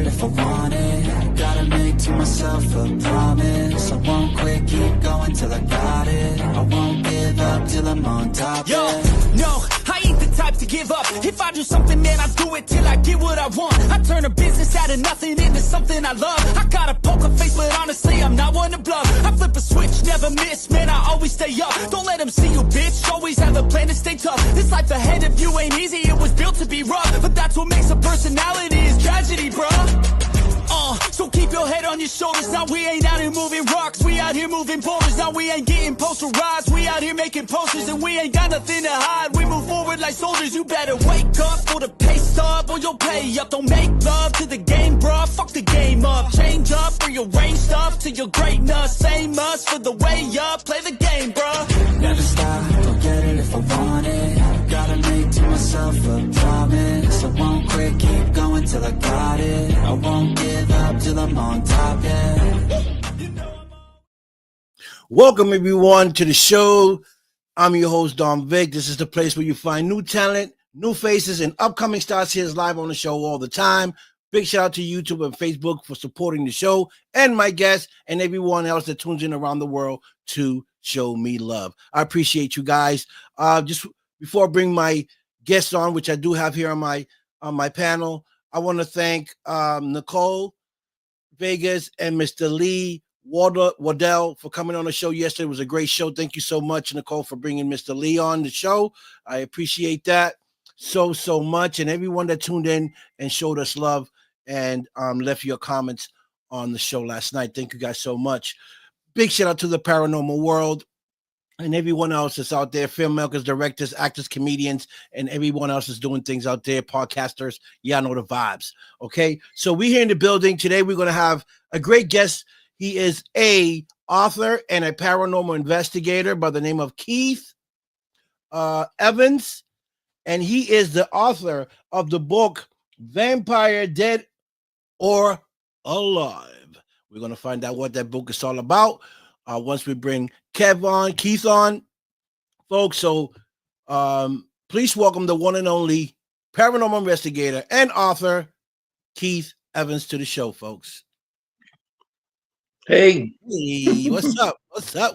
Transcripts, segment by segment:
it if I want it. Gotta make to myself a promise. I won't quit, keep going till I got it. I won't give up till I'm on top. Yo, no, I ain't the type to give up. If I do something, man, I do it till I get what I want. I turn a business out of nothing into something I love. I got a poker face, but honestly, I'm not one to bluff. I flip a switch, never miss, man, I always stay up. Don't let them see you, bitch, always have a plan to stay tough. This life ahead of you ain't easy, it was built to be rough. But that's what makes a personality is tragedy, bruh. So keep your head on your shoulders. Now we ain't out here moving rocks, we out here moving boulders. Now we ain't getting posterized, we out here making posters. And we ain't got nothing to hide, we move forward like soldiers. You better wake up for the pay stub or you'll pay up. Don't make love to the game, bruh, fuck the game up. Change up, rearrange stuff to your greatness. Same us for the way up, play the game, bruh. Never stop, I'll get it if I want it. Gotta make to myself a promise. I won't quit, keep going till I got it. I won't give up till I'm on top, yeah. Welcome everyone to the show. I'm your host, Don Vic. This is the place where you find new talent, new faces, and upcoming stars here live on the show all the time. Big shout out to YouTube and Facebook for supporting the show and my guests and everyone else that tunes in around the world to show me love. I appreciate you guys. Just before I bring my guests on, which I do have here on my panel, I want to thank Nicole Vegas and Mr. Lee Waddell for coming on the show yesterday. It was a great show. Thank you so much, Nicole, for bringing Mr. Lee on the show. I appreciate that so much. And everyone that tuned in and showed us love and left your comments on the show last night. Thank you guys so much. Big shout out to the paranormal world and everyone else that's out there, filmmakers, directors, actors, comedians, and everyone else is doing things out there, podcasters. Y'all know the vibes. Okay, so we're here in the building. Today we're going to have a great guest. He is a author and a paranormal investigator by the name of Keith Evans, and he is the author of the book Vampire Dead or Alive. We're going to find out what that book is all about once we bring Keith on, folks. So please welcome the one and only paranormal investigator and author, Keith Evans, to the show, folks. Hey, what's up?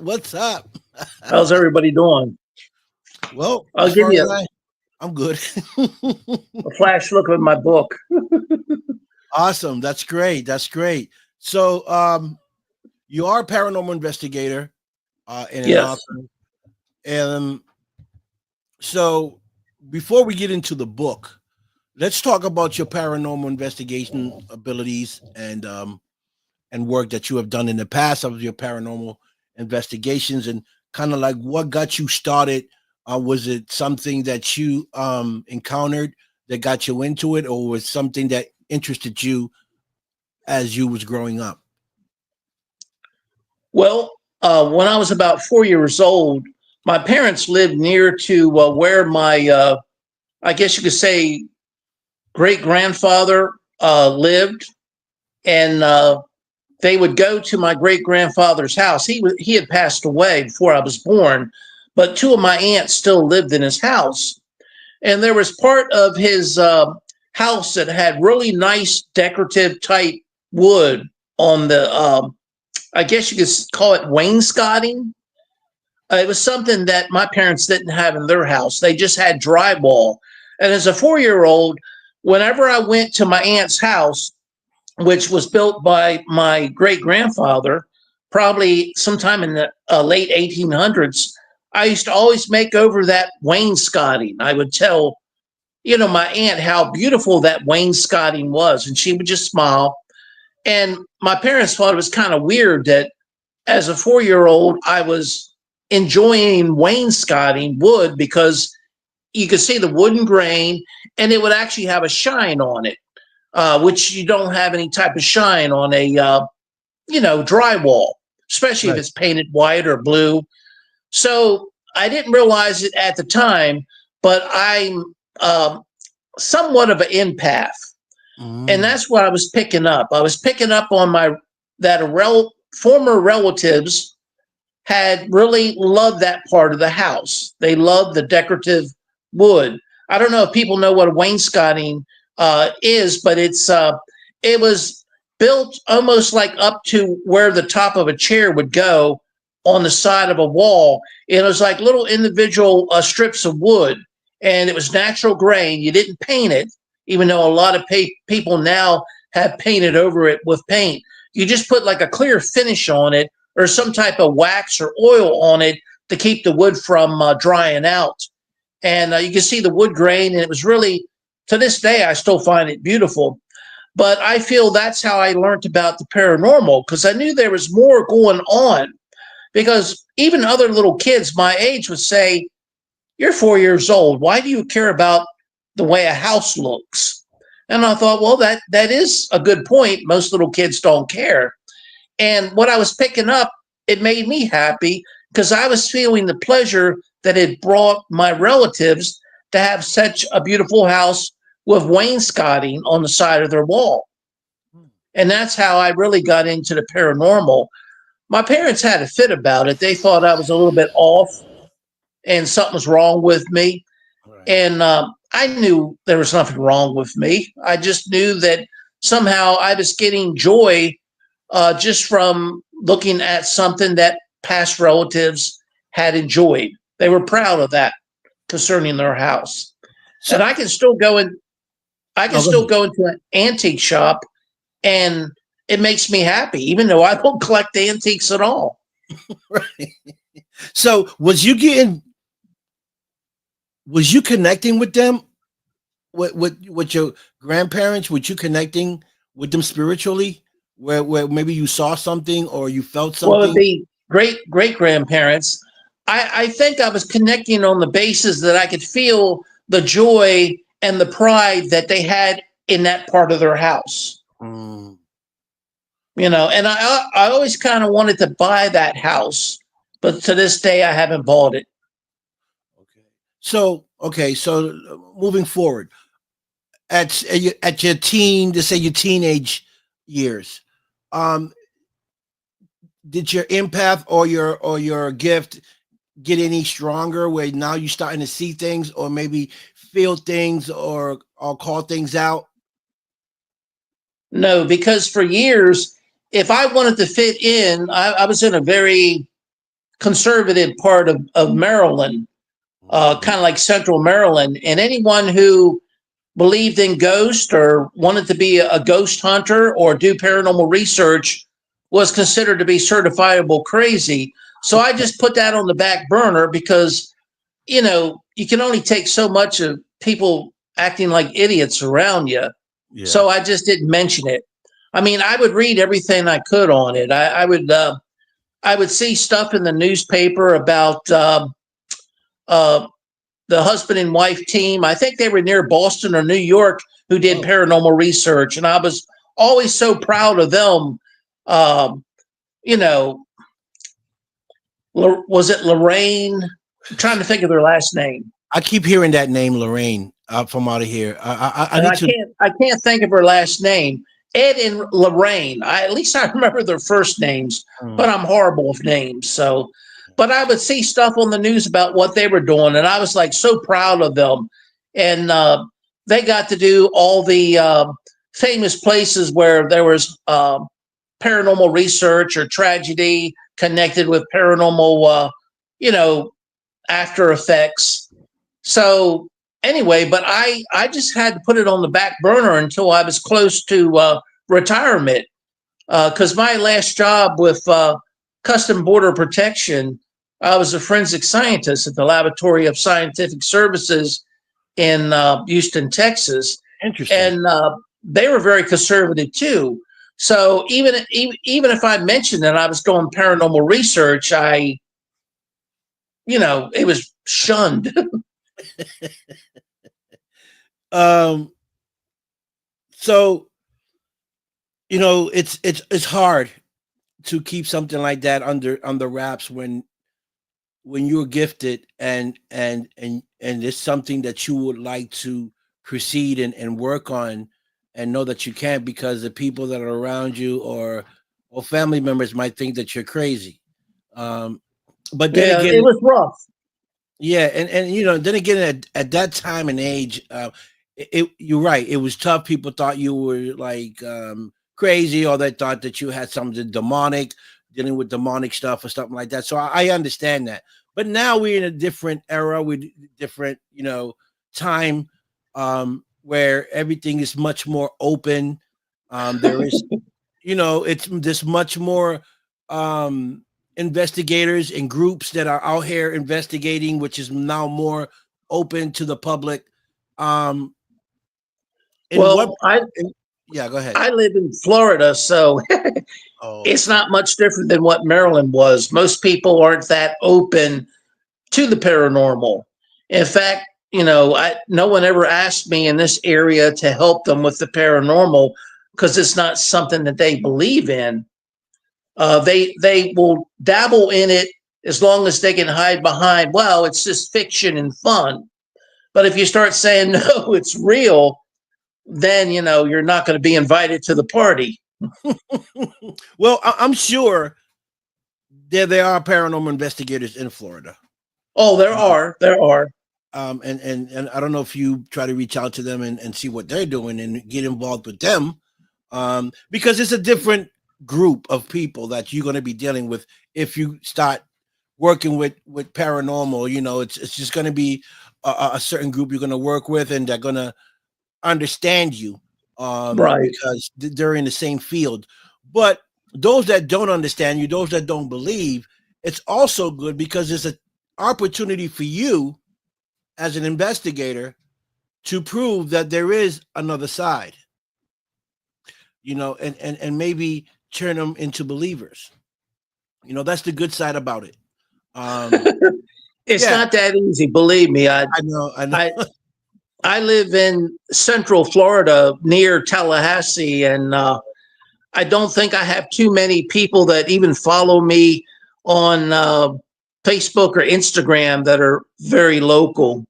What's up? How's everybody doing? Well, I'll give you I'm good. a flash look at my book. Awesome. That's great. So you are a paranormal investigator and an Yes. author. And so before we get into the book, let's talk about your paranormal investigation abilities and work that you have done in the past of your paranormal investigations, and kind of like what got you started. Was it something that you encountered that got you into it, or was something that interested you as you was growing up? Well, when I was about 4 years old, my parents lived near to where my, I guess you could say, great-grandfather lived, and they would go to my great-grandfather's house. He had passed away before I was born, but two of my aunts still lived in his house. And there was part of his house that had really nice decorative type wood on the, I guess you could call it wainscoting. It was something that my parents didn't have in their house. They just had drywall. And as a 4-year-old, whenever I went to my aunt's house, which was built by my great-grandfather, probably sometime in the late 1800s, I used to always make over that wainscoting. I would tell, my aunt how beautiful that wainscoting was, and she would just smile. And my parents thought it was kind of weird that as a 4-year-old, I was enjoying wainscoting wood because you could see the wooden grain, and it would actually have a shine on it. Which you don't have any type of shine on a, drywall, especially if it's painted white or blue. So I didn't realize it at the time, but I'm somewhat of an empath. And that's what I was picking up. I was picking up on former relatives had really loved that part of the house. They loved the decorative wood. I don't know if people know what a wainscoting is, but it's it was built almost like up to where the top of a chair would go on the side of a wall. It was like little individual strips of wood, and it was natural grain. You didn't paint it, even though a lot of people now have painted over it with paint. You just put like a clear finish on it or some type of wax or oil on it to keep the wood from drying out. And you can see the wood grain, and it was really, to this day, I still find it beautiful. But I feel that's how I learned about the paranormal, because I knew there was more going on. Because even other little kids my age would say, "You're 4 years old. Why do you care about the way a house looks?" And I thought, well, that is a good point. Most little kids don't care. And what I was picking up, it made me happy because I was feeling the pleasure that it brought my relatives to have such a beautiful house with wainscoting on the side of their wall. And that's how I really got into the paranormal. My parents had a fit about it. They thought I was a little bit off and something was wrong with me. Right. And I knew there was nothing wrong with me. I just knew that somehow I was getting joy just from looking at something that past relatives had enjoyed. They were proud of that concerning their house. So, and I can still go in. I can still go into an antique shop, and it makes me happy, even though I don't collect antiques at all. Right. So, was you connecting with them, with your grandparents? Were you connecting with them spiritually, where maybe you saw something or you felt something? Well, the great grandparents, I think I was connecting on the basis that I could feel the joy and the pride that they had in that part of their house. Mm. You know, and I always kind of wanted to buy that house, but to this day I haven't bought it. So moving forward, at your teenage years, did your empath or your gift get any stronger, where now you're starting to see things or maybe feel things or call things out? No, because for years, if I wanted to fit in, I was in a very conservative part of Maryland, kind of like Central Maryland, and anyone who believed in ghosts or wanted to be a ghost hunter or do paranormal research was considered to be certifiable crazy. So I just put that on the back burner because, you know, you can only take so much of people acting like idiots around you. Yeah. So I just didn't mention it. I mean, I would read everything I could on it. I would see stuff in the newspaper about the husband and wife team. I think they were near Boston or New York who did paranormal research, and I was always so proud of them. You know, was it Lorraine? I'm trying to think of their last name. I keep hearing that name, Lorraine, from out of here. I can't think of her last name. Ed and Lorraine. At least I remember their first names, but I'm horrible with names. So, but I would see stuff on the news about what they were doing, and I was like so proud of them. And they got to do all the famous places where there was paranormal research or tragedy connected with paranormal, after effects. So anyway, but I just had to put it on the back burner until I was close to retirement, because my last job with Custom Border Protection, I was a forensic scientist at the Laboratory of Scientific Services in Houston, Texas. Interesting. And they were very conservative too. So even if I mentioned that I was doing paranormal research, it was shunned. So, it's hard to keep something like that under wraps when you're gifted and it's something that you would like to proceed and work on, and know that you can't because the people that are around you or family members might think that you're crazy. But then again, it was rough. Yeah, and then again, at that time and age, you're right. It was tough. People thought you were like crazy, or they thought that you had something demonic, dealing with demonic stuff or something like that. So I understand that. But now we're in a different era with different, time, where everything is much more open. There is, it's this much more investigators and groups that are out here investigating, which is now more open to the public. Um, in what? Well, Yeah, go ahead. I live in Florida, so Oh, it's not much different than what Maryland was. Most people aren't that open to the paranormal. In fact, no one ever asked me in this area to help them with the paranormal because it's not something that they believe in. They will dabble in it as long as they can hide behind, well, it's just fiction and fun. But if you start saying no, it's real, then you're not going to be invited to the party. well, I'm sure there are paranormal investigators in Florida. Oh, there are. And I don't know if you try to reach out to them and see what they're doing and get involved with them, because it's a different group of people that you're going to be dealing with if you start working with paranormal. It's just going to be a certain group you're going to work with, and they're going to understand you, Right. because they're in the same field. But those that don't understand you, those that don't believe, it's also good because it's an opportunity for you as an investigator to prove that there is another side, and maybe turn them into believers. That's the good side about it. It's Yeah. not that easy, believe me. I know. I live in Central Florida near Tallahassee, and I don't think I have too many people that even follow me on Facebook or Instagram that are very local.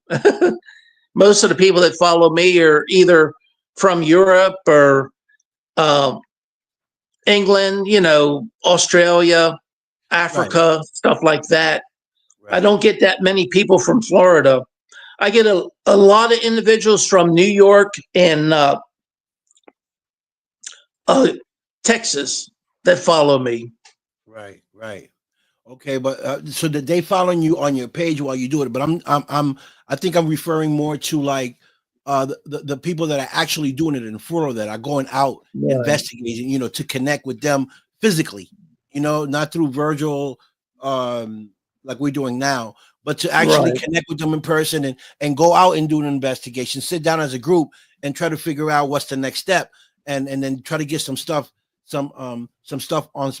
Most of the people that follow me are either from Europe or England, Australia, Africa, stuff like that. I don't get that many people from Florida. I get a lot of individuals from New York and Texas that follow me. Right. Okay, but so that they following you on your page while you do it, but I think I'm referring more to like the people that are actually doing it in Florida, that are going out investigating, to connect with them physically, not through virtual, like we're doing now, but to actually connect with them in person and go out and do an investigation, sit down as a group and try to figure out what's the next step, and then try to get some stuff on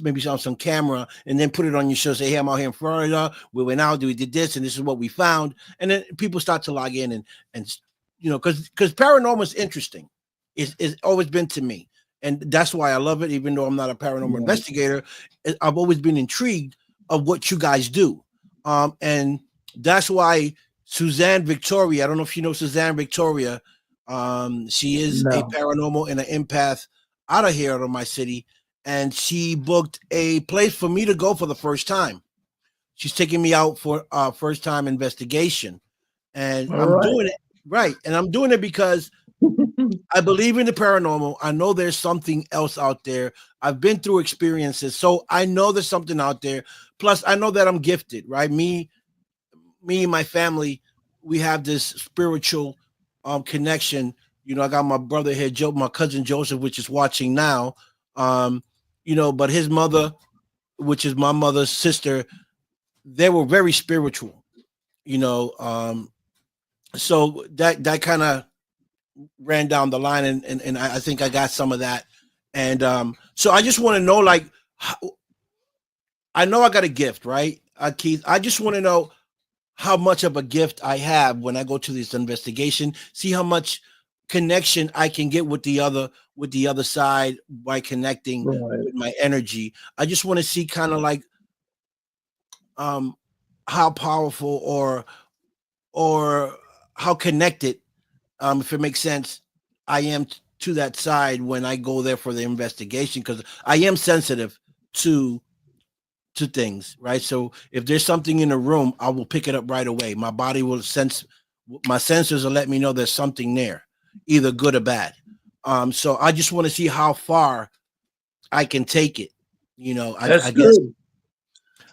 maybe on some camera, and then put it on your show. Say, hey, I'm out here in Florida. We went out, we did this, and this is what we found. And then people start to log in and because paranormal is interesting. It's always been to me, and that's why I love it. Even though I'm not a paranormal investigator, I've always been intrigued of what you guys do, and that's why Suzanne Victoria. I don't know if you know Suzanne Victoria. She is a paranormal and an empath out of here, out of my city, and she booked a place for me to go for the first time. She's taking me out for first time investigation, and I'm doing it right. And I'm doing it because I believe in the paranormal. I know there's something else out there. I've been through experiences, so I know there's something out there. Plus, I know that I'm gifted, right? Me and my family, we have this spiritual connection. I got my brother here, Joe, my cousin Joseph, which is watching now. But his mother, which is my mother's sister, they were very spiritual. So that kind of ran down the line, and I think I got some of that. And so I just want to know, like, I know I got a gift, right, Keith? I just want to know how much of a gift I have when I go to this investigation. See how much connection I can get with the other side by connecting with my energy. I just want to see kind of like how powerful or how connected, if it makes sense, I am to that side when I go there for the investigation, because I am sensitive to things, right? So if there's something in the room, I will pick it up right away. My body will sense, my sensors will let me know there's something there. either good or bad. So I just want to see how far I can take it. You know, That's I guess, good.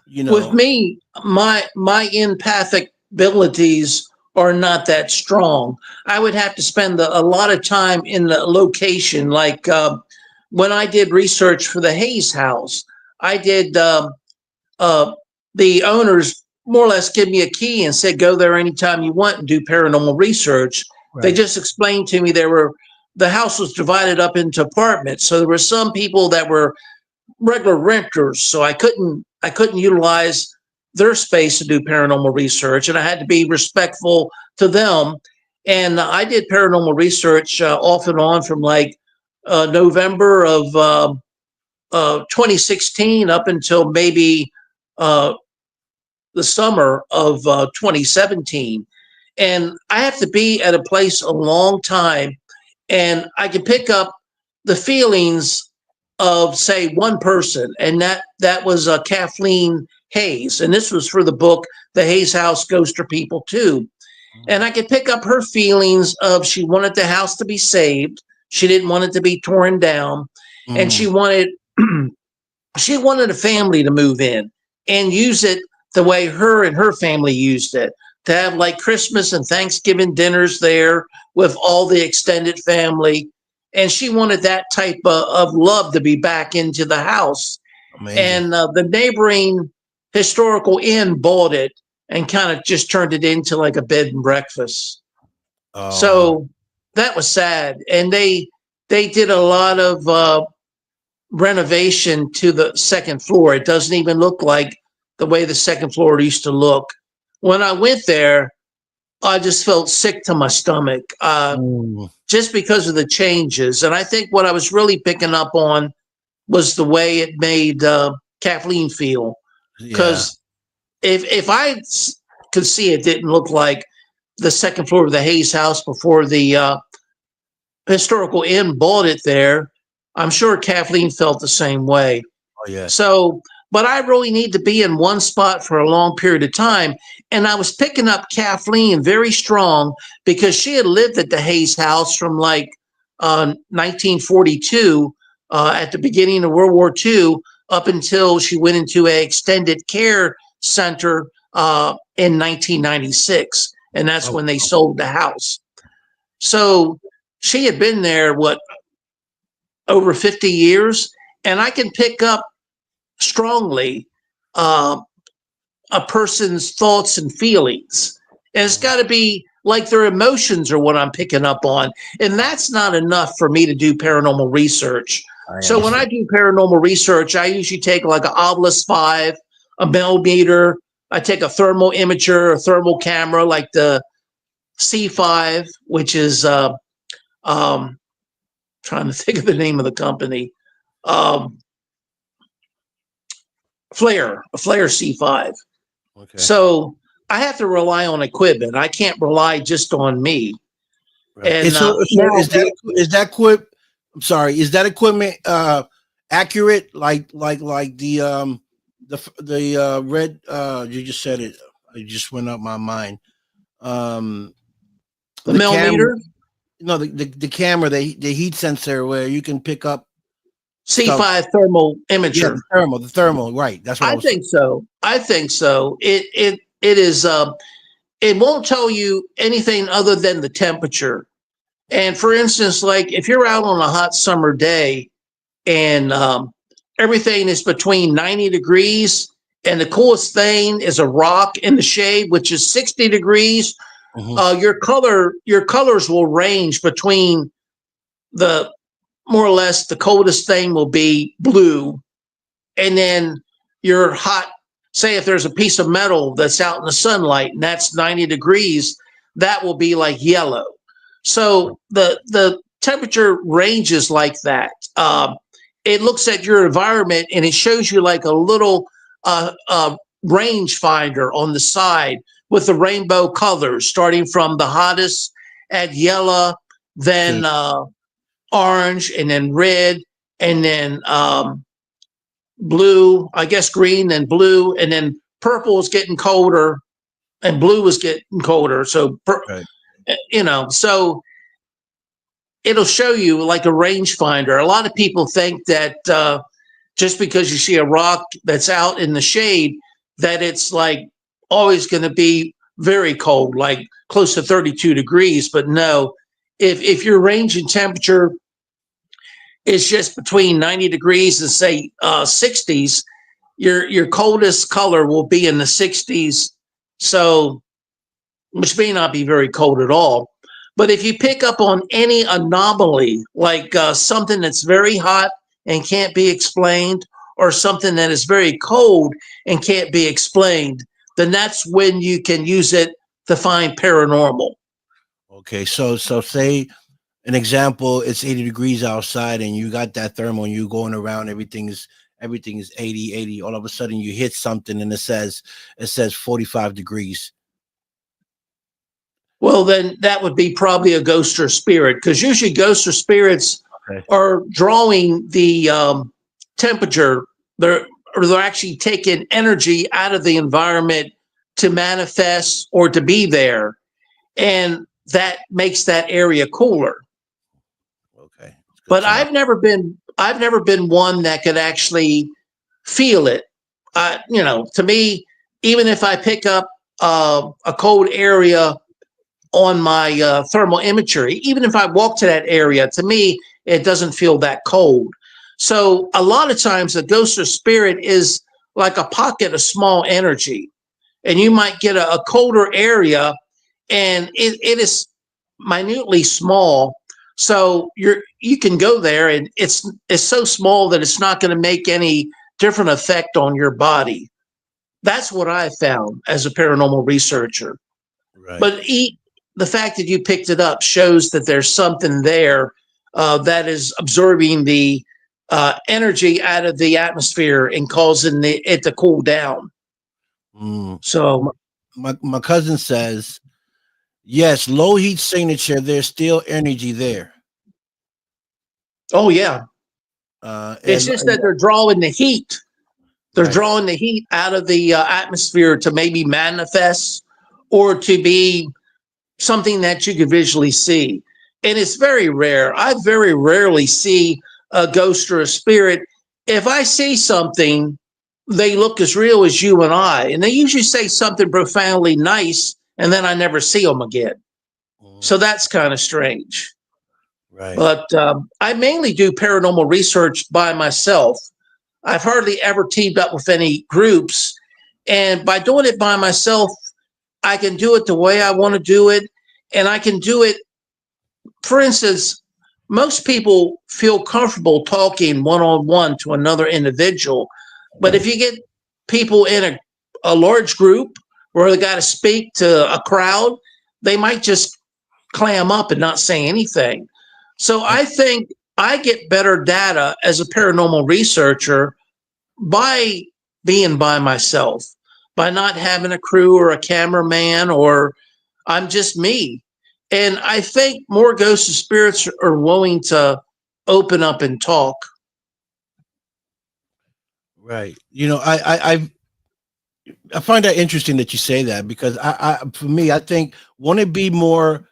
you With know, me, my empathic abilities are not that strong. I would have to spend a lot of time in the location. Like when I did research for the Hayes House, I did uh, the owners more or less give me a key and said, go there anytime you want and do paranormal research. They right. just explained to me the house was divided up into apartments. So there were some people that were regular renters, so I couldn't utilize their space to do paranormal research, and I had to be respectful to them. And I did paranormal research off and on from like November of 2016 up until maybe uh, the summer of 2017. And I have to be at a place a long time, and I can pick up the feelings of say one person, and that was Kathleen Hayes, and this was for the book The Hayes House Ghost or People Too. And I could pick up her feelings of she wanted the house to be saved, she didn't want it to be torn down, and Mm, she wanted a family to move in and use it the way her and her family used it, to have like Christmas and Thanksgiving dinners there with all the extended family. And she wanted that type of love to be back into the house. amazing. And the neighboring historical inn bought it and kind of just turned it into like a bed and breakfast. Oh, So that was sad. And they did a lot of renovation to the second floor. It doesn't even look like the way the second floor used to look. When I went there, I just felt sick to my stomach mm, just because of the changes. And I think what I was really picking up on was the way it made Kathleen feel. yeah. Because if I could see it didn't look like the second floor of the Hayes house before the historical inn bought it there, I'm sure Kathleen felt the same way. Oh, yes. So, but I really need to be in one spot for a long period of time. And I was picking up Kathleen very strong because she had lived at the Hayes house from like 1942 at the beginning of World War II up until she went into a extended care center in 1996. And that's Oh, when they sold the house. So she had been there, what, over 50 years? And I can pick up strongly uh, a person's thoughts and feelings. And it's mm, got to be like their emotions are what I'm picking up on. And that's not enough for me to do paranormal research. I So when I understand. do paranormal research, I usually take like an Obelisk 5, a millimeter. I take a thermal imager, a thermal camera like the C5, which is um, trying to think of the name of the company. Um, a Flare C5. Okay. So I have to rely on equipment. I can't rely just on me. Right. And And so now, is that equip? I'm sorry. Is that equipment accurate? Like the red you just said it. It just went up my mind. Um, the the camera. millimeter No, the camera, the heat sensor where you can pick up stuff. C5 thermal Yeah, imager. the thermal, right? That's what I I was. think so. I think so. It is. It won't tell you anything other than the temperature. And for instance, like if you're out on a hot summer day and everything is between 90 degrees and the coolest thing is a rock in the shade, which is 60 degrees, Mhm. your colors will range between the more or less the coldest thing will be blue, and then your hot, say if there's a piece of metal that's out in the sunlight and that's 90 degrees, that will be like yellow. So the temperature ranges like that. It looks at your environment and it shows you like a little range finder on the side with the rainbow colors, starting from the hottest at yellow, then Okay. orange, and then red, and then blue, I guess green, then blue, and then purple is getting colder, and blue is getting colder. So, Right. so it'll show you like a rangefinder. A lot of people think that just because you see a rock that's out in the shade, that it's like always going to be very cold, like close to 32 degrees. But no, if your range in temperature is just between 90 degrees and say 60s, your coldest color will be in the 60s. So, which may not be very cold at all. But if you pick up on any anomaly, like something that's very hot and can't be explained, or something that is very cold and can't be explained, then that's when you can use it to find paranormal. Okay, so say an example, it's 80 degrees outside and you got that thermal and you going around, everything is 80. All of a sudden you hit something and it says 45 degrees. Well, then that would be probably a ghost or spirit, because usually ghosts or spirits are drawing the temperature. They're actually taking energy out of the environment to manifest or to be there, and that makes that area cooler. Okay, but I've never been one that could actually feel it. To me, even if I pick up a cold area on my thermal imagery, even if I walk to that area, to me, it doesn't feel that cold. So a lot of times a ghost or spirit is like a pocket of small energy, and you might get a colder area, and it is minutely small. So you can go there, and it's so small that it's not going to make any different effect on your body. That's what I found as a paranormal researcher. Right. But the fact that you picked it up shows that there's something there that is absorbing the energy out of the atmosphere and causing it to cool down. So my cousin says, yes, low heat signature, there's still energy there. Oh, yeah. It's just that they're drawing the heat. They're drawing the heat out of the atmosphere to maybe manifest or to be something that you could visually see. And it's very rare. I very rarely see a ghost or a spirit. If I see something, they look as real as you and I. And they usually say something profoundly nice, and then I never see them again. So that's kind of strange. Right. But I mainly do paranormal research by myself. I've hardly ever teamed up with any groups. And by doing it by myself, I can do it the way I want to do it. And I can do it, for instance, most people feel comfortable talking one-on-one to another individual. But if you get people in a large group where they got to speak to a crowd, they might just clam up and not say anything. So I think I get better data as a paranormal researcher by being by myself, by not having a crew or a cameraman, or I'm just me. And I think more ghosts and spirits are willing to open up and talk. Right. I find that interesting that you say that, because for me, I think, won't it be more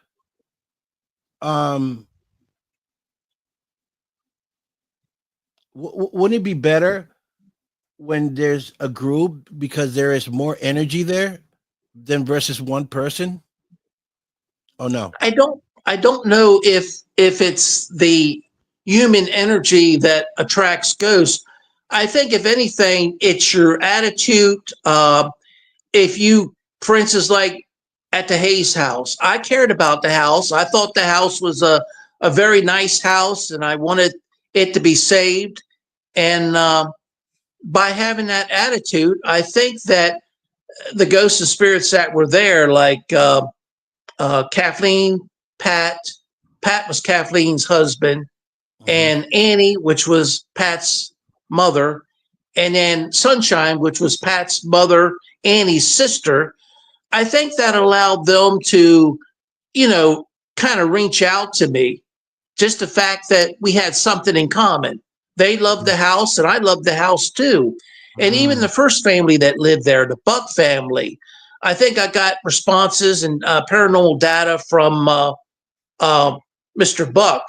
wouldn't it be better when there's a group, because there is more energy there than versus one person? Oh no. I don't know if it's the human energy that attracts ghosts. I think if anything, it's your attitude. If you, for instance, like at the Hayes house, I cared about the house. I thought the house was a very nice house, and I wanted it to be saved. And by having that attitude, I think that the ghosts and spirits that were there, like Kathleen, Pat was Kathleen's husband, and Annie, which was Pat's mother, and then Sunshine, which was Pat's mother, Annie's sister. I think that allowed them to, kind of reach out to me. Just the fact that we had something in common. They loved the house, and I loved the house too. And even the first family that lived there, the Buck family, I think I got responses and paranormal data from Mr. Buck.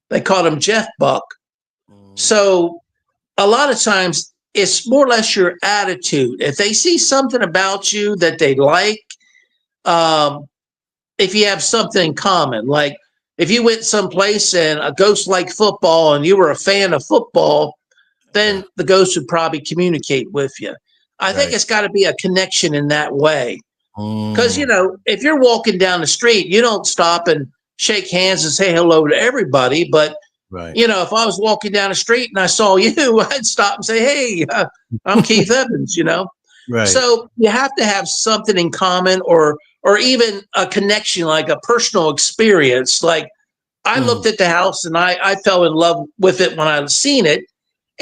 They called him Jeff Buck. So a lot of times it's more or less your attitude. If they see something about you that they like, if you have something in common, like if you went someplace and a ghost liked football and you were a fan of football, then the ghost would probably communicate with you. I think it's got to be a connection in that way. Because, you know, if you're walking down the street, you don't stop and shake hands and say hello to everybody. But, you know, if I was walking down the street and I saw you, I'd stop and say, hey, I'm Keith Evans, you know. So you have to have something in common or even a connection, like a personal experience. Like I looked at the house and I fell in love with it when I seen it.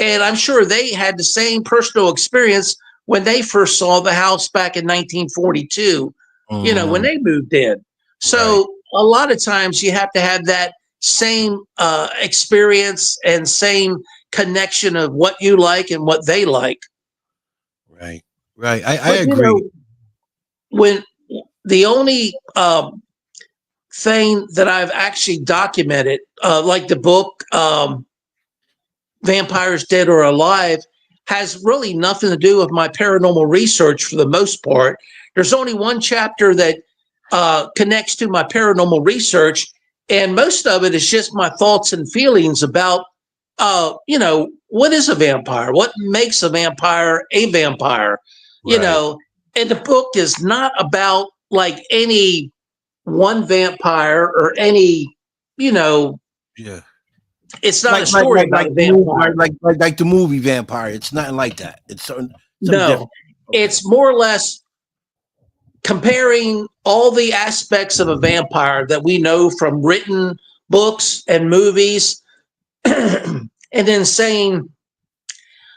And I'm sure they had the same personal experience when they first saw the house back in 1942, you know, when they moved in. So a lot of times you have to have that same experience and same connection of what you like and what they like. Right. I agree. You know, when the only thing that I've actually documented, like the book Vampires Dead or Alive, has really nothing to do with my paranormal research for the most part. There's only one chapter that connects to my paranormal research, and most of it is just my thoughts and feelings about, you know, what is a vampire? What makes a vampire a vampire? You know, and the book is not about like any one vampire or any, you know, it's not a story about a vampire. Like the movie Vampire. It's nothing like that. It's something no, different. It's more or less comparing all the aspects of a vampire that we know from written books and movies, and then saying,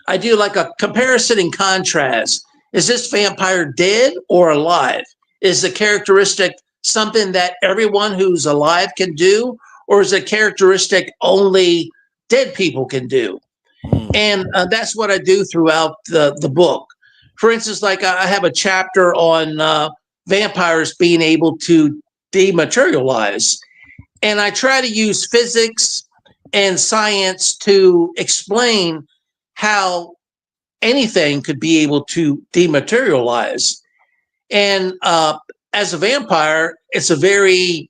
I do like a comparison and contrast. Is this vampire dead or alive? Is the characteristic something that everyone who's alive can do, or is a characteristic only dead people can do? And that's what I do throughout the book. For instance, like I have a chapter on vampires being able to dematerialize. And I try to use physics and science to explain how anything could be able to dematerialize. And as a vampire, it's a very,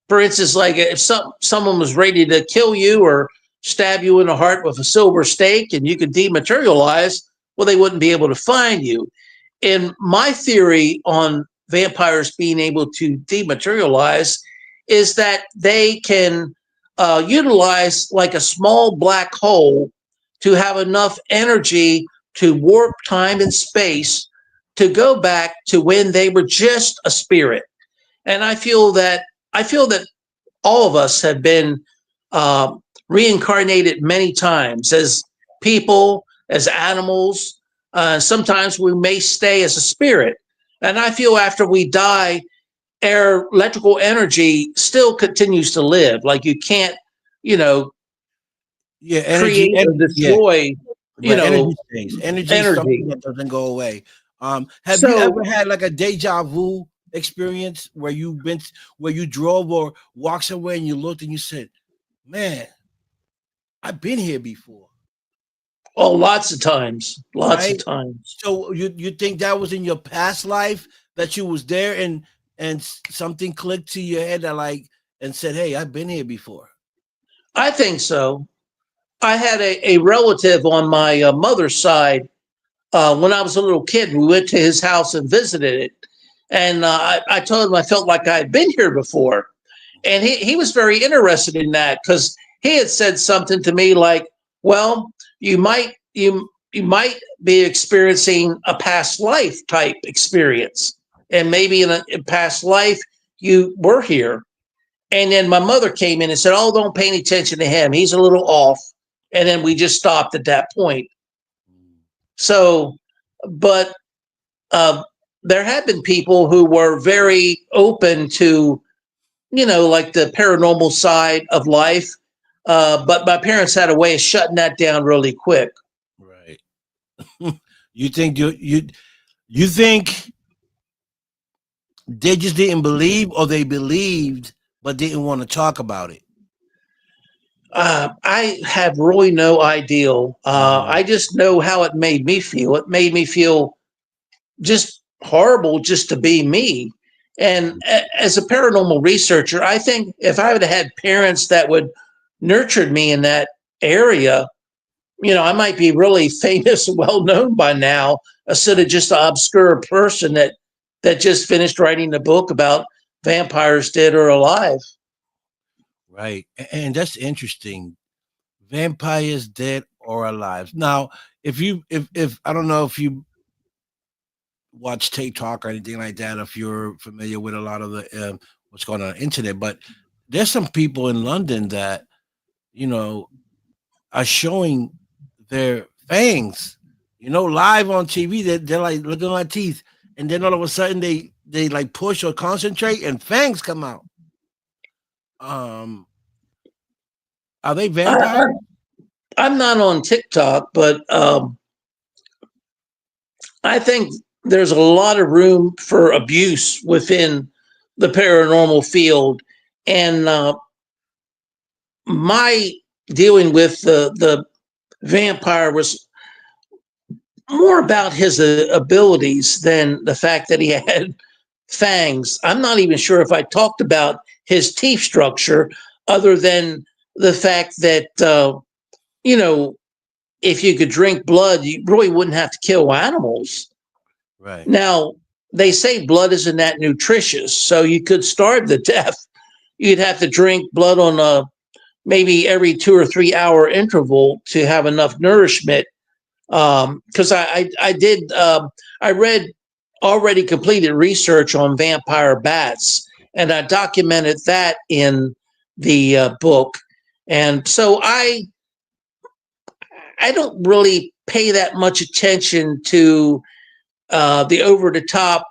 for instance, like if someone was ready to kill you or stab you in the heart with a silver stake and you could dematerialize, well, they wouldn't be able to find you. And my theory on vampires being able to dematerialize is that they can utilize like a small black hole to have enough energy to warp time and space to go back to when they were just a spirit. And I feel that all of us have been reincarnated many times as people, as animals. Sometimes we may stay as a spirit. And I feel after we die, our electrical energy still continues to live. Like you can't, you know, create or destroy, you know, energy is something that doesn't go away. Have you ever had like a deja vu experience where you drove or walked somewhere and you looked and you said, man, I've been here before? Oh, lots of times. Lots of times. So you think that was in your past life that you was there and something clicked to your head that like and said, hey, I've been here before? I think so. I had a relative on my mother's side. When I was a little kid, we went to his house and visited it. And I told him I felt like I had been here before. And he was very interested in that because he had said something to me like, well, you might be experiencing a past life type experience. And maybe in a past life, you were here. And then my mother came in and said, oh, don't pay any attention to him. He's a little off. And then we just stopped at that point. So, but there have been people who were very open to, you know, like the paranormal side of life. But my parents had a way of shutting that down really quick. Right. You think you think they just didn't believe, or they believed but didn't want to talk about it? I have really no idea. I just know how it made me feel. It made me feel just horrible just to be me. And as a paranormal researcher, I think if I would have had parents that would nurtured me in that area, I might be really famous and well known by now, instead of just an obscure person that just finished writing a book about vampires dead or alive. Right. And that's interesting. Vampires dead or alive. Now, if I don't know if you watch TikTok or anything like that, if you're familiar with a lot of the what's going on the internet, but there's some people in London that, you know, are showing their fangs, live on TV. They're like, look at my teeth. And then all of a sudden they like push or concentrate and fangs come out. Are they vampires? I'm not on TikTok, but I think there's a lot of room for abuse within the paranormal field. And my dealing with the vampire was more about his abilities than the fact that he had fangs. I'm not even sure if I talked about his teeth structure, other than the fact that, if you could drink blood, you really wouldn't have to kill animals. Right. Now, they say blood isn't that nutritious, so you could starve to death. You'd have to drink blood on a maybe every 2 or 3 hour interval to have enough nourishment. Because I read already completed research on vampire bats, and I documented that in the book. And so I don't really pay that much attention to the over the top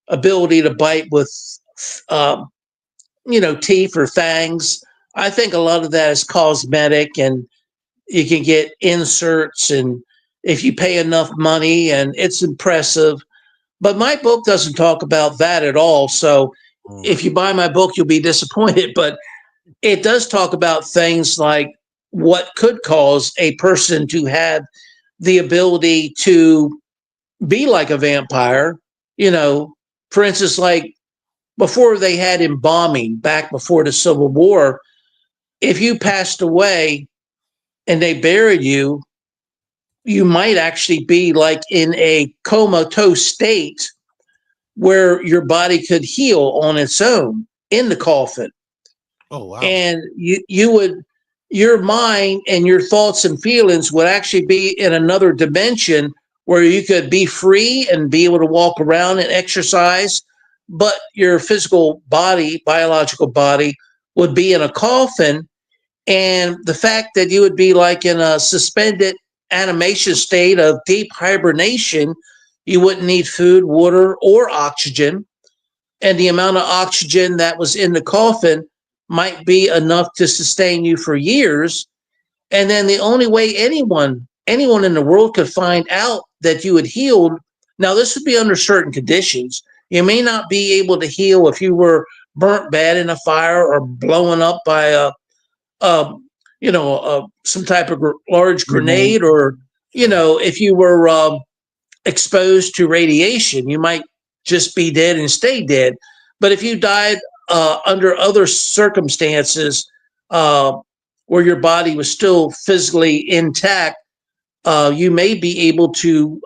ability to bite with teeth or fangs. I think a lot of that is cosmetic, and you can get inserts, and if you pay enough money, and it's impressive. But my book doesn't talk about that at all. So if you buy my book, you'll be disappointed. But it does talk about things like what could cause a person to have the ability to be like a vampire. For instance, like before they had embalming, back before the Civil War, if you passed away and they buried you, you might actually be like in a comatose state where your body could heal on its own in the coffin. Oh, wow. And your mind and your thoughts and feelings would actually be in another dimension where you could be free and be able to walk around and exercise, but your physical body, biological body, would be in a coffin. And the fact that you would be like in a suspended animation state of deep hibernation, you wouldn't need food, water, or oxygen. And the amount of oxygen that was in the coffin might be enough to sustain you for years. And then the only way anyone in the world could find out that you had healed, now this would be under certain conditions. You may not be able to heal if you were burnt bad in a fire or blown up by some type of large grenade, or if you were exposed to radiation, you might just be dead and stay dead. But if you died under other circumstances, where your body was still physically intact, you may be able to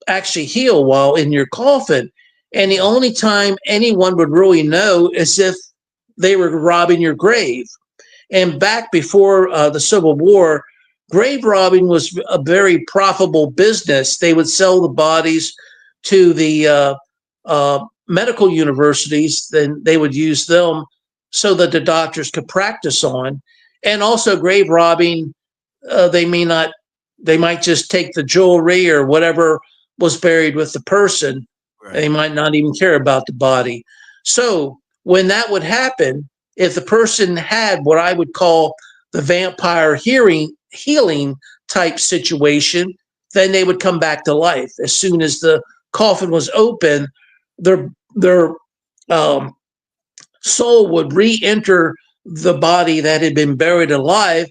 actually heal while in your coffin. And the only time anyone would really know is if they were robbing your grave. And back before the Civil War, grave robbing was a very profitable business. They would sell the bodies to the medical universities, then they would use them so that the doctors could practice on. And also grave robbing, they might just take the jewelry or whatever was buried with the person. Right. They might not even care about the body. So when that would happen, if the person had what I would call the vampire healing type situation, then they would come back to life. As soon as the coffin was open, their soul would re-enter the body that had been buried alive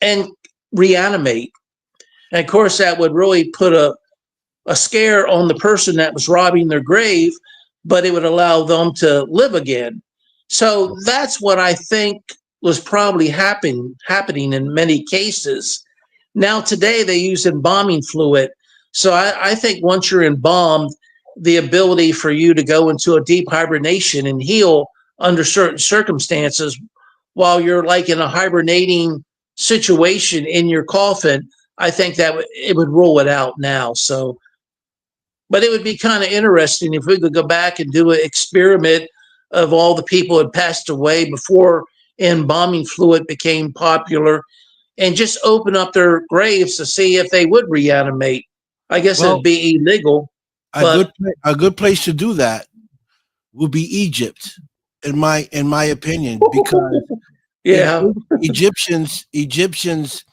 and reanimate. And of course, that would really put a scare on the person that was robbing their grave, but it would allow them to live again. So that's what I think was probably happening in many cases. Now today they use embalming fluid. So I think once you're embalmed, the ability for you to go into a deep hibernation and heal under certain circumstances while you're like in a hibernating situation in your coffin, I think that it would rule it out now. So, but it would be kind of interesting if we could go back and do an experiment of all the people who had passed away before embalming fluid became popular and just open up their graves to see if they would reanimate. I guess Well, it'd be illegal, a but good place to do that would be Egypt, in my opinion, because E- yeah. Egyptians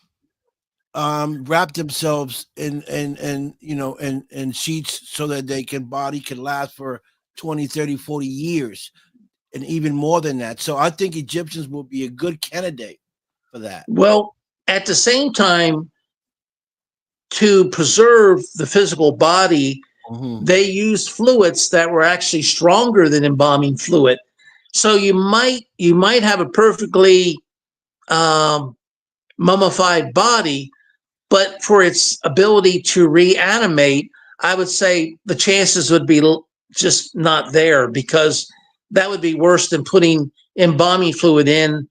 wrap themselves in in sheets so that they can body can last for 20, 30, 40 years and even more than that. So I think Egyptians will be a good candidate for that. Well, at the same time, to preserve the physical body, Mhm. they used fluids that were actually stronger than embalming fluid. So you might have a perfectly um, mummified body, but for its ability to reanimate, I would say the chances would be just not there because that would be worse than putting embalming fluid in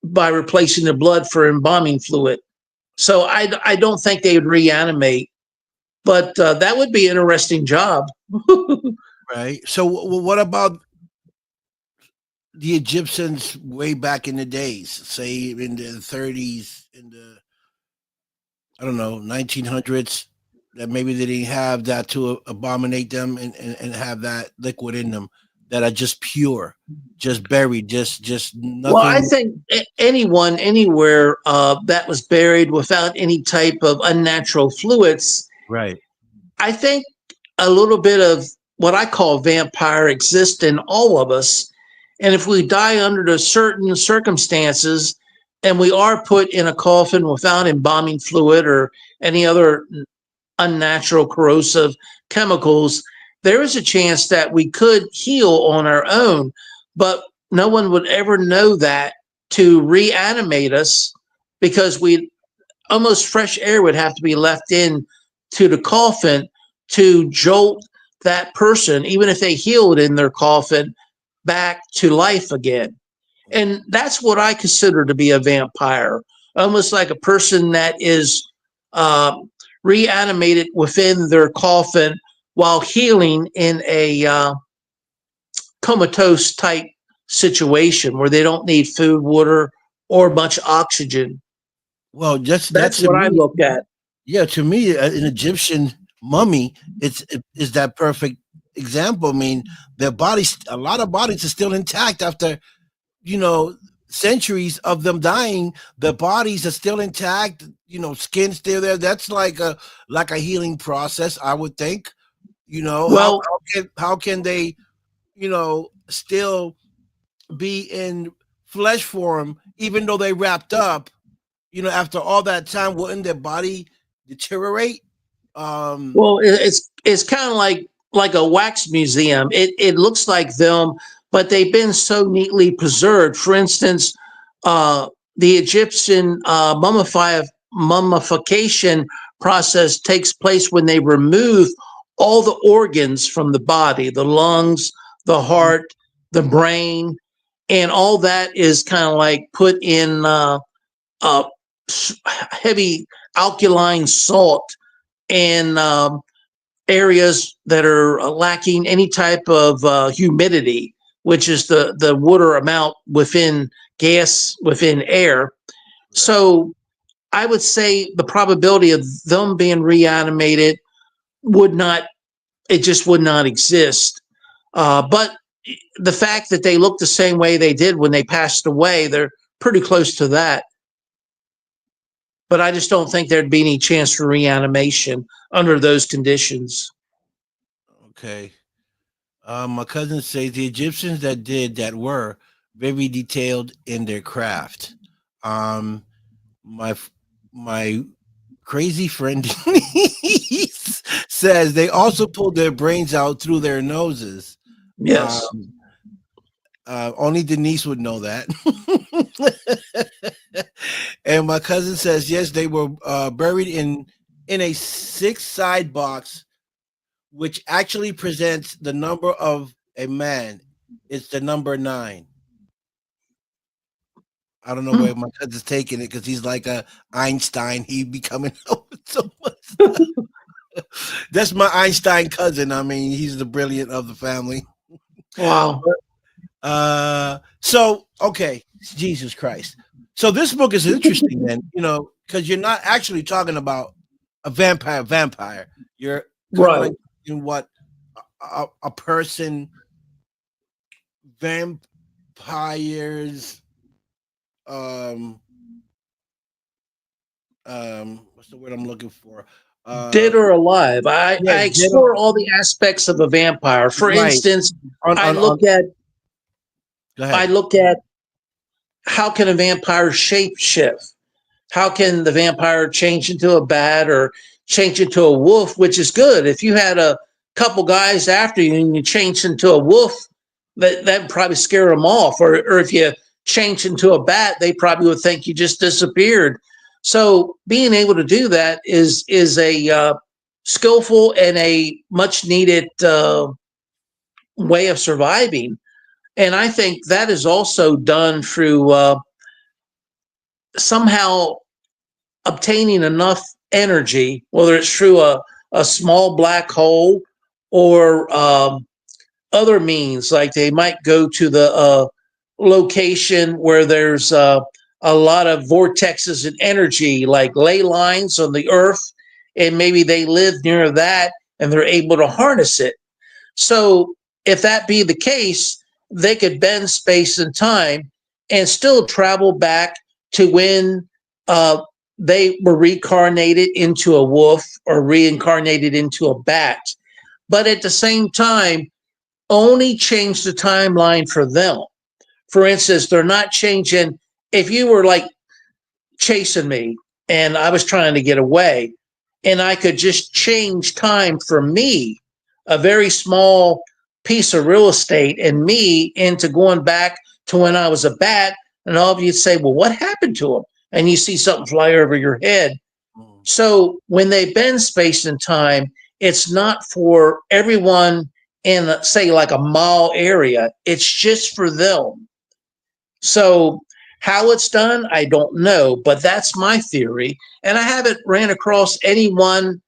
by replacing the blood for embalming fluid. So I don't think they would reanimate, but that would be an interesting job. Right. So what about the Egyptians way back in the days, say in the 30s, in the I don't know 1900s, that maybe they didn't have that to abominate them and have that liquid in them that are just pure, just buried, just Well, I nothing. think anyone anywhere that was buried without any type of unnatural fluids, Right. I think a little bit of what I call vampire exists in all of us. And if we die under the certain circumstances and we are put in a coffin without embalming fluid or any other unnatural corrosive chemicals, there is a chance that we could heal on our own, but no one would ever know that to reanimate us because we almost fresh air would have to be left in to the coffin to jolt that person, even if they healed in their coffin, back to life again. And that's what I consider to be a vampire, almost like a person that is um, reanimated within their coffin while healing in a comatose type situation where they don't need food, water, or much oxygen. Well, just that That's to what I me, look at. yeah, to me, an Egyptian mummy, it is that perfect example. I mean, their bodies, a lot of bodies are still intact after you know centuries of them dying. The bodies are still intact, skin still there. That's like a healing process, I would think. How Well, how can they still be in flesh form even though they wrapped up, after all that time? Wouldn't their body deteriorate? um Well, it's kind of like a wax museum. It looks like them, but they've been so neatly preserved. For instance, the Egyptian mummification process takes place when they remove all the organs from the body, the lungs, the heart, the brain, and all that is kind of like put in uh, heavy alkaline salt and areas that are lacking any type of humidity, which is the water amount within gas within air. right. So I would say the probability of them being reanimated would not, it just would not exist. But the fact that they look the same way they did when they passed away, they're pretty close to that. But I just don't think there'd be any chance for reanimation under those conditions. Okay. My cousin says the Egyptians that did that were very detailed in their craft. My my crazy friend says they also pull their brains out through their noses. Yes. Um, only Denise would know that. And my cousin says yes, they were buried in a six-side box, which actually presents the number of a man. It's the number 9. I don't know Hmm. where my cousin's taking it because he's like a Einstein. He'd be coming up with so much stuff. That's my Einstein cousin. I mean, he's the brilliant of the family. Wow. So okay, Jesus Christ. So this book is interesting, then, because you're not actually talking about a vampire. You're kind of Right. like in what a person vampires um what's the word I'm looking for? Dead or alive. Yeah, I dead explore all the aspects of a vampire. For right. instance, On I on on look at Go I ahead. look at how can a vampire shape shift? How can the vampire change into a bat or change into a wolf, which is good. If you had a couple guys after you and you changed into a wolf, that probably scare them off. Or if you change into a bat, they probably would think you just disappeared. So being able to do that is a skillful and a much needed way of surviving. And I think that is also done through somehow obtaining enough energy, whether it's through a small black hole or other means, like they might go to the location where there's a lot of vortexes and energy, like ley lines on the earth, and maybe they live near that and they're able to harness it. So, if that be the case, they could bend space and time and still travel back to when uh, they were reincarnated into a wolf or reincarnated into a bat. But at the same time, only change the timeline for them. For instance, they're not changing. If you were like chasing me and I was trying to get away, and I could just change time for me, a very small piece of real estate, and me into going back to when I was a bat, and all of you'd say, well, what happened to him? And you see something fly over your head. Mm. So when they bend space and time, it's not for everyone in, say, like a mall area. It's just for them. So how it's done, I don't know, but that's my theory. And I haven't ran across anyone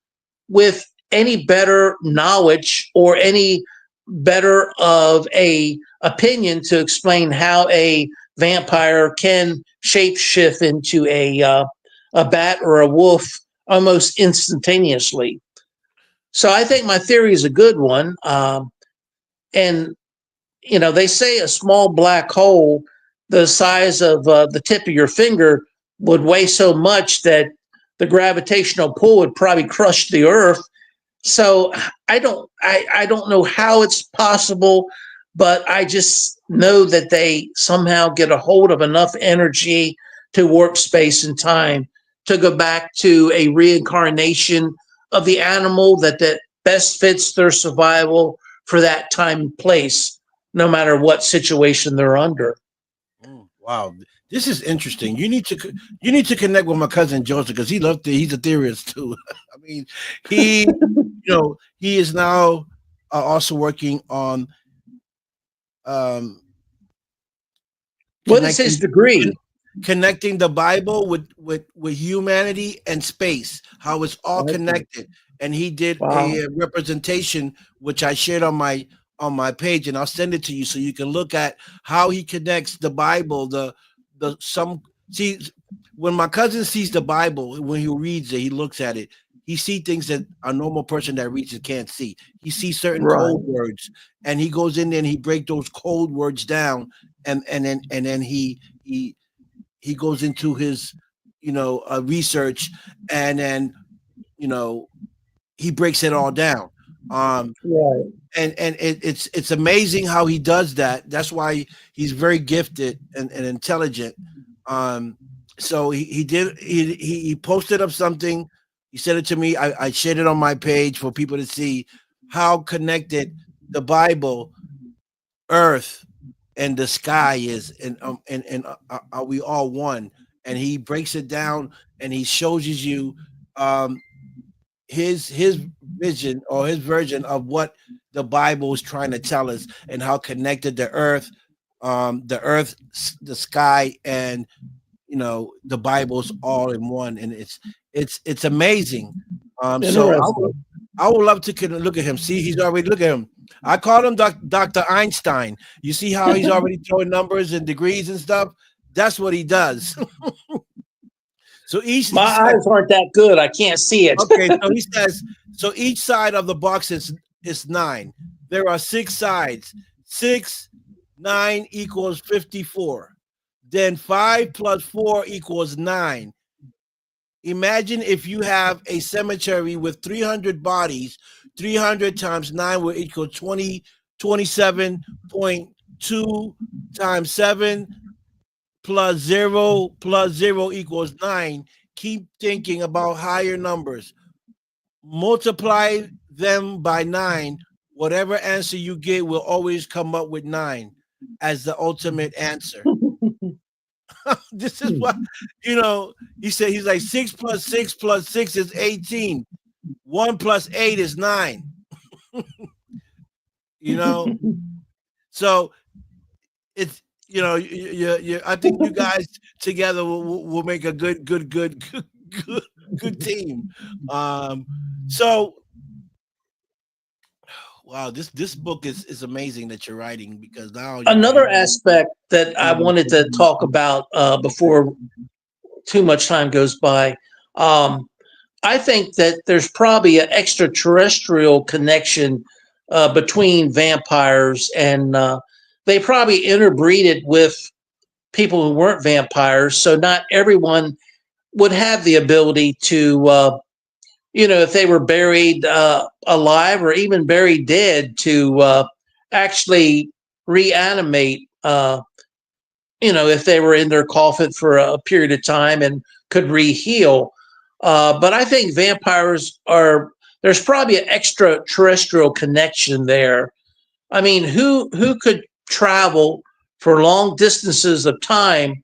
with any better knowledge or any better of a opinion to explain how a vampire can shapeshift into a bat or a wolf almost instantaneously. So I think my theory is a good one. And they say a small black hole the size of the tip of your finger would weigh so much that the gravitational pull would probably crush the earth. So I don't know how it's possible, but I just know that they somehow get a hold of enough energy to warp space and time to go back to a reincarnation of the animal that best fits their survival for that time and place, no matter what situation they're under. Wow, this is interesting. You need to connect with my cousin Joseph because he's a theorist too. I mean, he is now also working on um, What is his connecting degree? connecting the Bible with humanity and space, how it's all Okay. connected. And he did Wow. a representation which I shared on my page, and I'll send it to you so you can look at how he connects the Bible. The some see when my cousin sees the Bible, when he reads it, he looks at it. He sees things that a normal person that reads it can't see. He sees certain code Right. words, and he goes in there and he breaks those code words down, and then he goes into his research, and then you know he breaks it all down. Right. And it's amazing how he does that. That's why he's very gifted and intelligent. So he posted up something. He sent it to me. I shared it on my page for people to see how connected the Bible, Earth, and the sky is, and are we all one? And he breaks it down and he shows you his vision or his version of what the Bible is trying to tell us and how connected the earth, the sky, and the Bible's all in one, and it's amazing. So Interesting. I would love to look at him. See, he's already look at him. I call him Dr. Einstein. You see how he's already throwing numbers and degrees and stuff. That's what he does. So My eyes aren't that good. I can't see it. Okay, so he says, so each side of the box is 9. There are 6 sides. 6, 9 equals 54. Then 5 plus 4 equals 9. Imagine if you have a cemetery with 300 bodies, 300 times 9 will equal 27.2 times 7 plus 0 equals 9. Keep thinking about higher numbers. Multiply them by 9. Whatever answer you get will always come up with 9 as the ultimate answer. This is what, he said, he's like 6 plus 6 plus 6 is 18. 1 plus 8 is 9. So it's, I think you guys together will make a good team. So wow, this book is amazing that you're writing, because now another aspect that I wanted to talk about before too much time goes by. I think that there's probably an extraterrestrial connection between vampires, and they probably interbreeded with people who weren't vampires. So not everyone would have the ability to, if they were buried alive or even buried dead, to actually reanimate, if they were in their coffin for a period of time and could re-heal. But I think vampires there's probably an extraterrestrial connection there. I mean, who could travel for long distances of time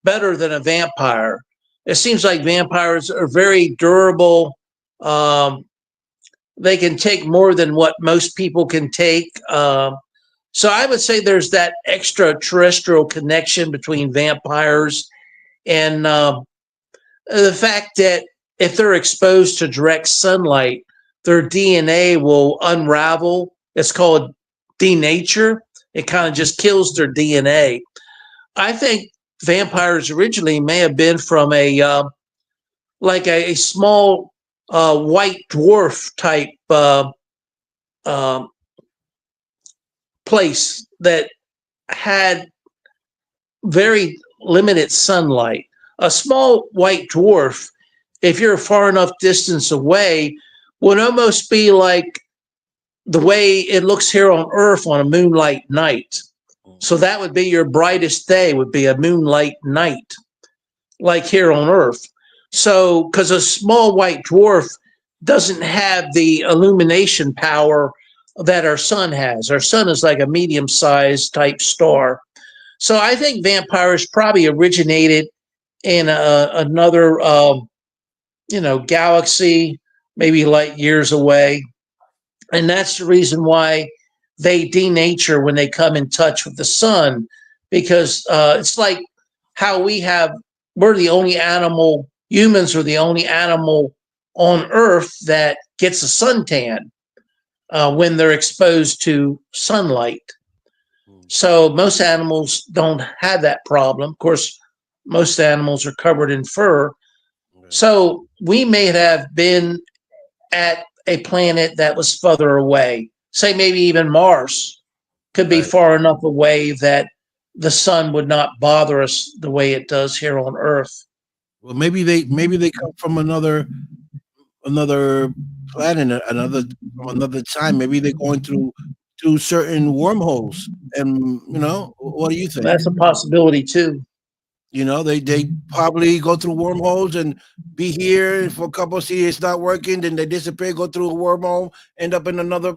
better than a vampire? It seems like vampires are very durable. They can take more than what most people can take. So I would say there's that extraterrestrial connection between vampires and the fact that if they're exposed to direct sunlight, their DNA will unravel. It's called denature. It kind of just kills their DNA. I think vampires originally may have been from a small white dwarf type place that had very limited sunlight. A small white dwarf, if you're far enough distance away, would almost be like the way it looks here on Earth on a moonlight night. So that would be your brightest day, would be a moonlight night, like here on Earth. So, because a small white dwarf doesn't have the illumination power that our sun has. Our sun is like a medium-sized type star. So I think vampires probably originated in another, galaxy, maybe light years away. And that's the reason why they denature when they come in touch with the sun, because it's like how we're the only animal, humans are the only animal on Earth that gets a suntan when they're exposed to sunlight. So most animals don't have that problem. Of course, most animals are covered in fur. So we may have been at a planet that was further away. Say maybe even Mars could be far enough away that the sun would not bother us the way it does here on Earth. Well, maybe they come from another planet, another time. Maybe they're going through certain wormholes. And what do you think? That's a possibility too. They probably go through wormholes and be here for a couple of years, it's not working, then they disappear, go through a wormhole, end up in another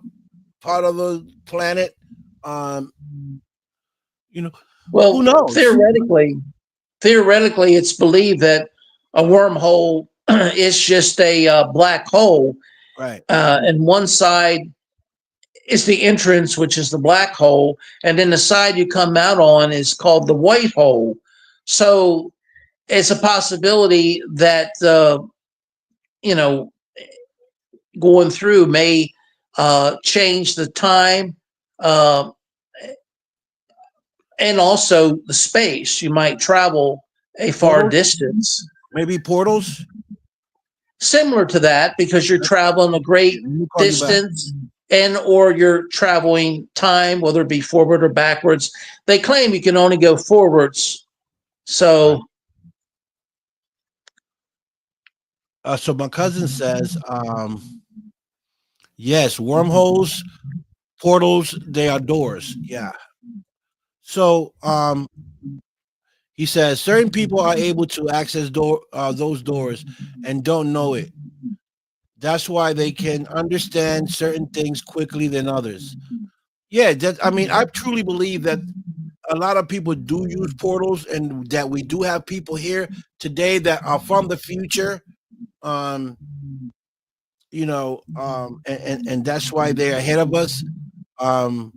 part of the planet. Um, who Well, knows? theoretically, it's believed that a wormhole is just a black hole, Right. and one side is the entrance, which is the black hole, and then the side you come out on is called the white hole. So it's a possibility that you know going through may change the time, uh, and also the space. You might travel a far Portals? distance, Maybe portals? similar to that, because you're traveling a great Let me call you back. distance, and or you're traveling time, whether it be forward or backwards. They claim you can only go forwards. Right. So So my cousin says, yes, wormholes, portals, they are doors. Yeah. So he says certain people are able to access those doors and don't know it. That's why they can understand certain things quickly than others. Yeah, I mean, I truly believe that a lot of people do use portals, and that we do have people here today that are from the future. Um, and that's why they're ahead of us. Um,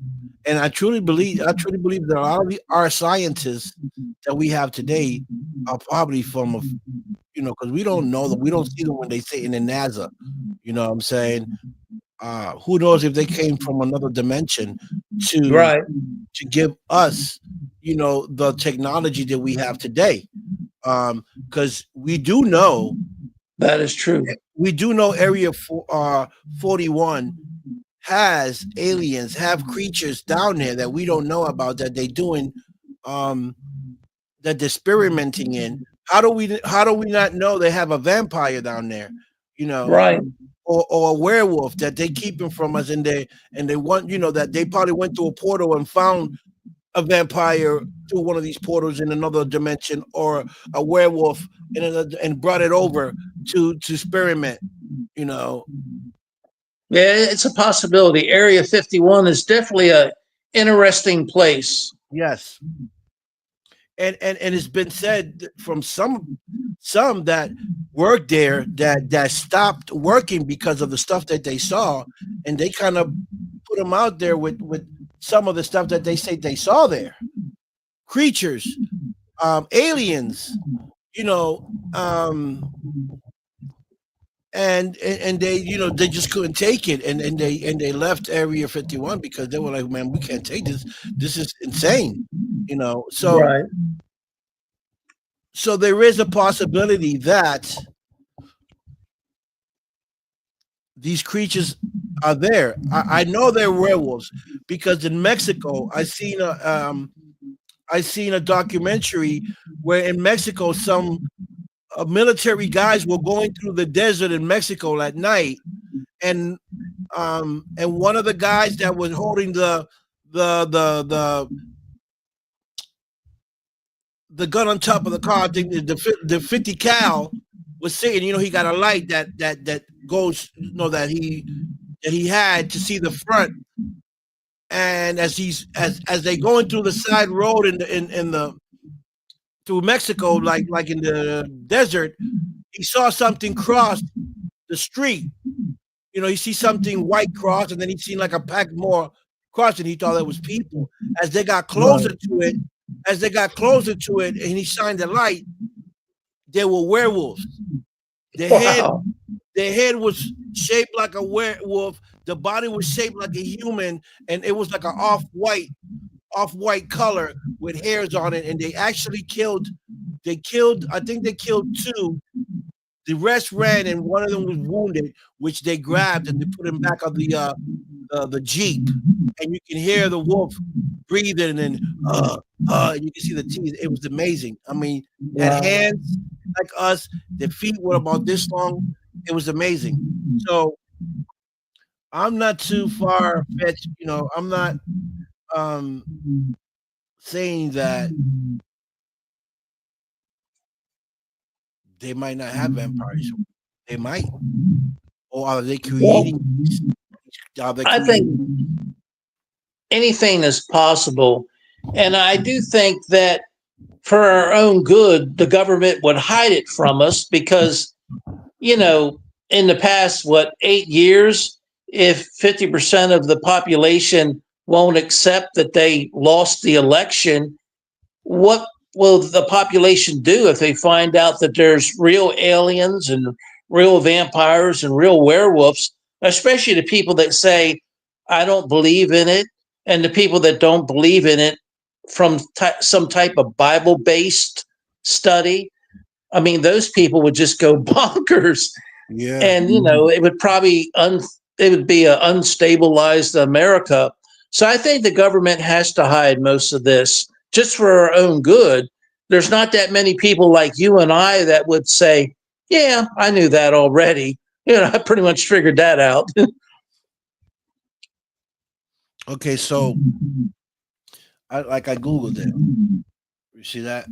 and I truly believe that a lot of our scientists that we have today are probably from, because we don't know them, we don't see them when they sit in the NASA. You know what I'm saying? Who knows if they came from another dimension to right, give us, the technology that we have today. Because that is true. we do know Area 41 has aliens, have creatures down there that we don't know about, that they doing, um, that they're experimenting in. How do we not know they have a vampire down there, you know, Right. or a werewolf that they keeping from us, and they want, that they probably went through a portal and found a vampire through one of these portals in another dimension, or a werewolf and brought it over to experiment, you know. Yeah, it's a possibility. Area 51 is definitely a interesting place. Yes. And it's been said from some that worked there that stopped working because of the stuff that they saw, and they kind of put them out there with some of the stuff that they say they saw there. Creatures, aliens, you know, and they, they just couldn't take it, and they left Area 51 because they were like, man, we can't take this. This is insane, So Right. there is a possibility that these creatures are there. I know they're werewolves because in Mexico I seen a documentary where in Mexico some military guys were going through the desert in Mexico at night, and one of the guys that was holding the gun on top of the car, I think the 50 cal, was sitting. He got a light that goes, that he had to see the front. And as they going through the side road in the through Mexico, like in the desert, he saw something cross the street. He see something white cross, and then he seen like a pack more cross, and he thought that was people. As they got closer to it, and he shined the light, there were werewolves. Their Wow. head was shaped like a werewolf. The body was shaped like a human, and it was like an off-white color with hairs on it. And they actually killed. I think they killed two. The rest ran, and one of them was wounded, which they grabbed and they put him back on the jeep. And you can hear the wolf breathing, and you can see the teeth. It was amazing. I mean, had hands like us. Their feet were about this long. It was amazing. So I'm not too far fetched. I'm not saying that they might not have vampires. They might, or are they Well, creating? Are they I think creating? anything is possible. And I do think that for our own good, the government would hide it from us because, in the past, 8 years, if 50% of the population won't accept that they lost the election, what will the population do if they find out that there's real aliens and real vampires and real werewolves, especially the people that say, I don't believe in it, and the people that don't believe in it from some type of Bible based study? I mean, those people would just go bonkers. Yeah. And, it would probably, it would be an unstabilized America. So I think the government has to hide most of this just for our own good. There's not that many people like you and I that would say, yeah, I knew that already. I pretty much figured that out. Okay, so I googled it. You see that?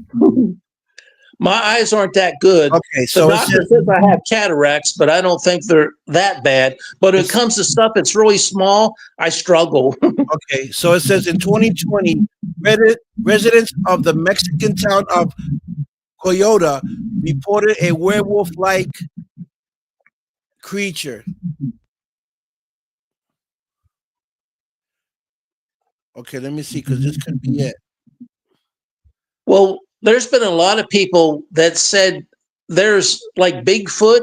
My eyes aren't that good. Okay, The so it doctor says says I have cataracts, but I don't think they're that bad. But when it it's comes to stuff that's really small, I struggle. okay. So it says in 2020, residents of the Mexican town of Coyote reported a werewolf-like creature. Okay, let me see, because this could be it. Well, there's been a lot of people that said there's like Bigfoot.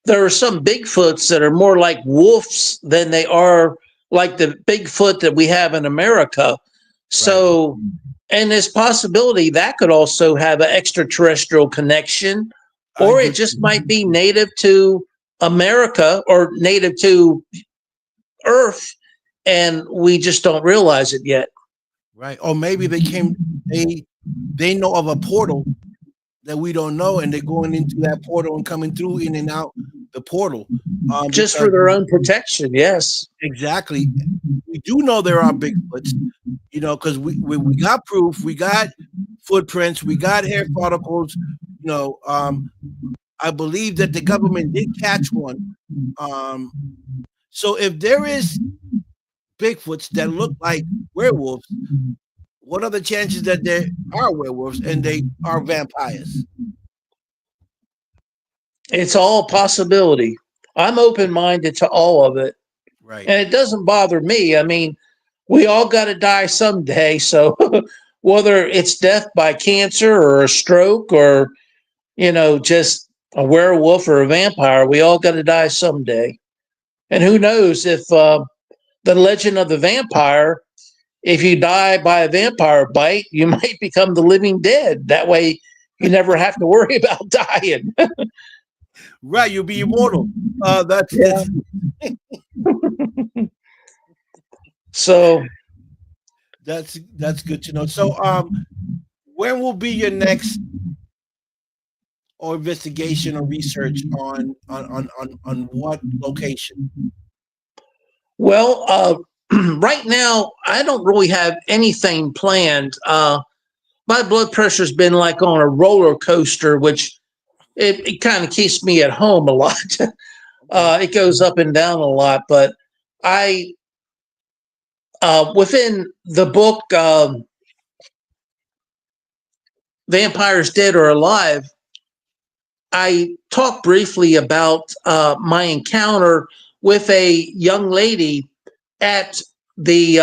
There are some Bigfoots that are more like wolves than they are like the Bigfoot that we have in America. Right. So, and there's possibility that could also have an extraterrestrial connection, I or agree. it just might be native to America or native to Earth, and we just don't realize it yet. Right. Or maybe they know of a portal that we don't know, and they're going into that portal and coming through in and out the portal. Just Because for their own protection, yes. exactly, we do know there are Bigfoots, because we got proof, we got footprints, we got hair follicles. I believe that the government did catch one. So if there is Bigfoots that look like werewolves, what are the chances that there are werewolves and they are vampires? It's all a possibility. I'm open minded to all of it. Right. And it doesn't bother me. I mean, we all got to die someday. So whether it's death by cancer or a stroke or, just a werewolf or a vampire, we all got to die someday. And who knows if the legend of the vampire, if you die by a vampire bite, you might become the living dead. That way you never have to worry about dying. Right, you'll be immortal. That's Yeah. So that's good to know. So, when will be your next or investigation or research on what location? well, right now I don't really have anything planned. My blood pressure's been like on a roller coaster, which it kind of keeps me at home a lot. It goes up and down a lot, but I within the book Vampires Dead or Alive, I talked briefly about my encounter with a young lady at the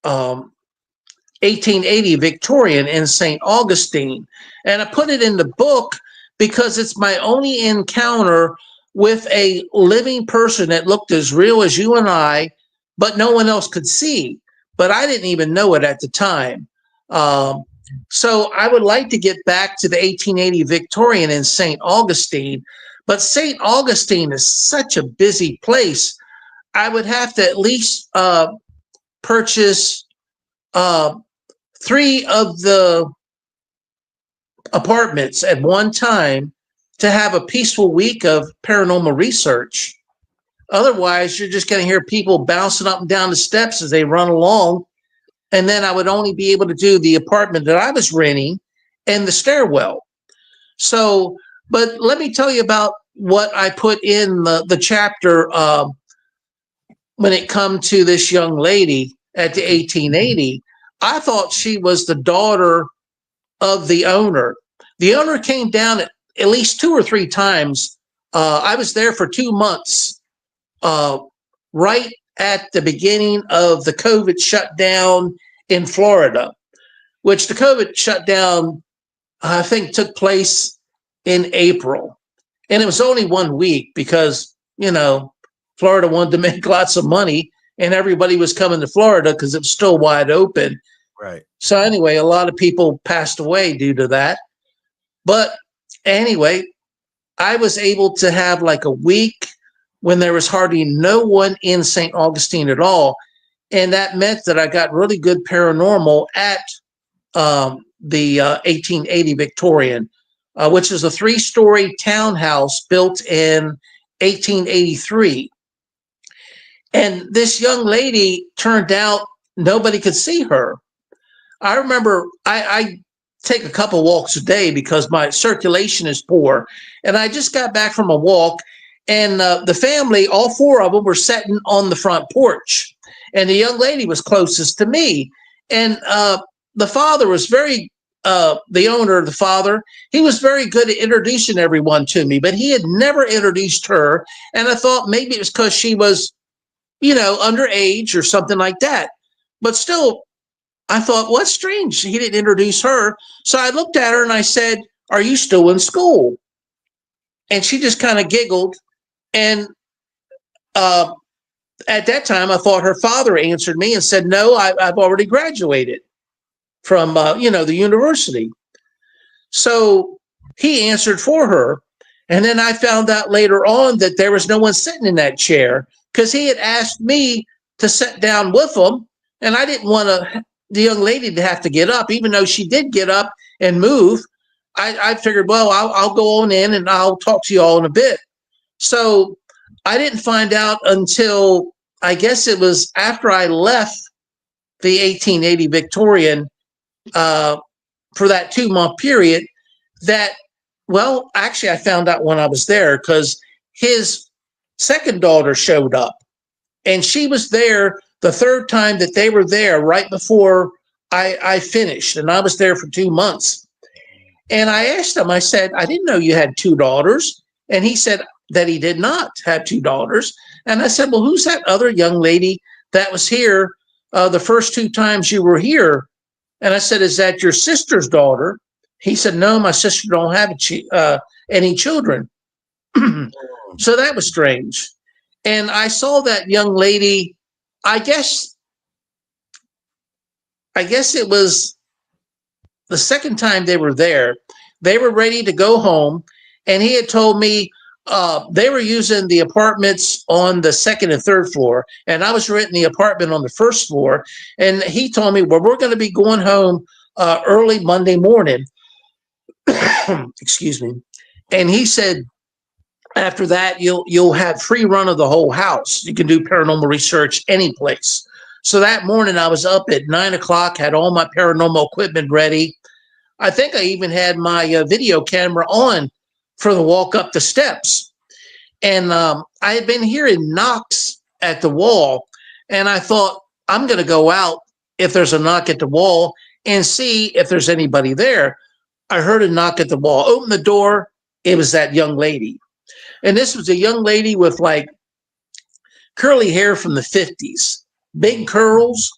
1880 Victorian in St. Augustine. And I put it in the book because it's my only encounter with a living person that looked as real as you and I, but no one else could see. But I didn't even know it at the time. So I would like to get back to the 1880 Victorian in St. Augustine, but St. Augustine is such a busy place. I would have to at least purchase 3 of the apartments at one time to have a peaceful week of paranormal research. Otherwise, you're just going to hear people bouncing up and down the steps as they run along. And then I would only be able to do the apartment that I was renting and the stairwell. So, but let me tell you about what I put in the chapter when it come to this young lady at the 1880. I thought she was the daughter of the owner. The owner came down at least 2 or 3 times. I was there for 2 months, right at the beginning of the COVID shutdown in Florida, which the COVID shutdown, I think, took place in April. And it was only 1 week because, Florida wanted to make lots of money and everybody was coming to Florida because it was still wide open. Right. So anyway, a lot of people passed away due to that. But anyway, I was able to have like a week when there was hardly no one in St. Augustine at all. And that meant that I got really good paranormal at the 1880 Victorian, which is a 3-story townhouse built in 1883. And this young lady, turned out nobody could see her. I remember I take a couple walks a day because my circulation is poor. And I just got back from a walk, and the family, all 4 of them, were sitting on the front porch. And the young lady was closest to me. And the father was the owner, the father, he was very good at introducing everyone to me, but he had never introduced her. And I thought maybe it was because she was, underage or something like that. But still, I thought, what's strange? He didn't introduce her. So I looked at her and I said, "Are you still in school?" And she just kind of giggled. And at that time, I thought her father answered me and said, "No, I've already graduated from, the university." So he answered for her. And then I found out later on that there was no one sitting in that chair because he had asked me to sit down with him. And I didn't want the young lady to have to get up, even though she did get up and move. I figured, well, I'll go on in and I'll talk to you all in a bit. So I didn't find out until, I guess it was after I left the 1880 Victorian for that 2-month period that, well, actually I found out when I was there because his second daughter showed up, and she was there the 3rd time that they were there right before I finished, and I was there for 2 months. And I asked him, I said, "I didn't know you had 2 daughters." And he said that he did not have 2 daughters. And I said, "Well, who's that other young lady that was here the first 2 times you were here?" And I said, "Is that your sister's daughter?" He said, "No, my sister don't have any children." So that was strange. And I saw that young lady, I guess it was the second time they were there. They were ready to go home, and he had told me they were using the apartments on the 2nd and 3rd floor, and I was renting the apartment on the 1st floor. And he told me, "Well, we're going to be going home early Monday morning." Excuse me. And he said, after that, you'll have free run of the whole house. You can do paranormal research any place. So that morning I was up at 9 o'clock, had all my paranormal equipment ready. I think I even had my video camera on for the walk up the steps. And I had been hearing knocks at the wall. And I thought, I'm going to go out if there's a knock at the wall and see if there's anybody there. I heard a knock at the wall. Open the door. It was that young lady. And this was a young lady with like curly hair from the 50s, big curls.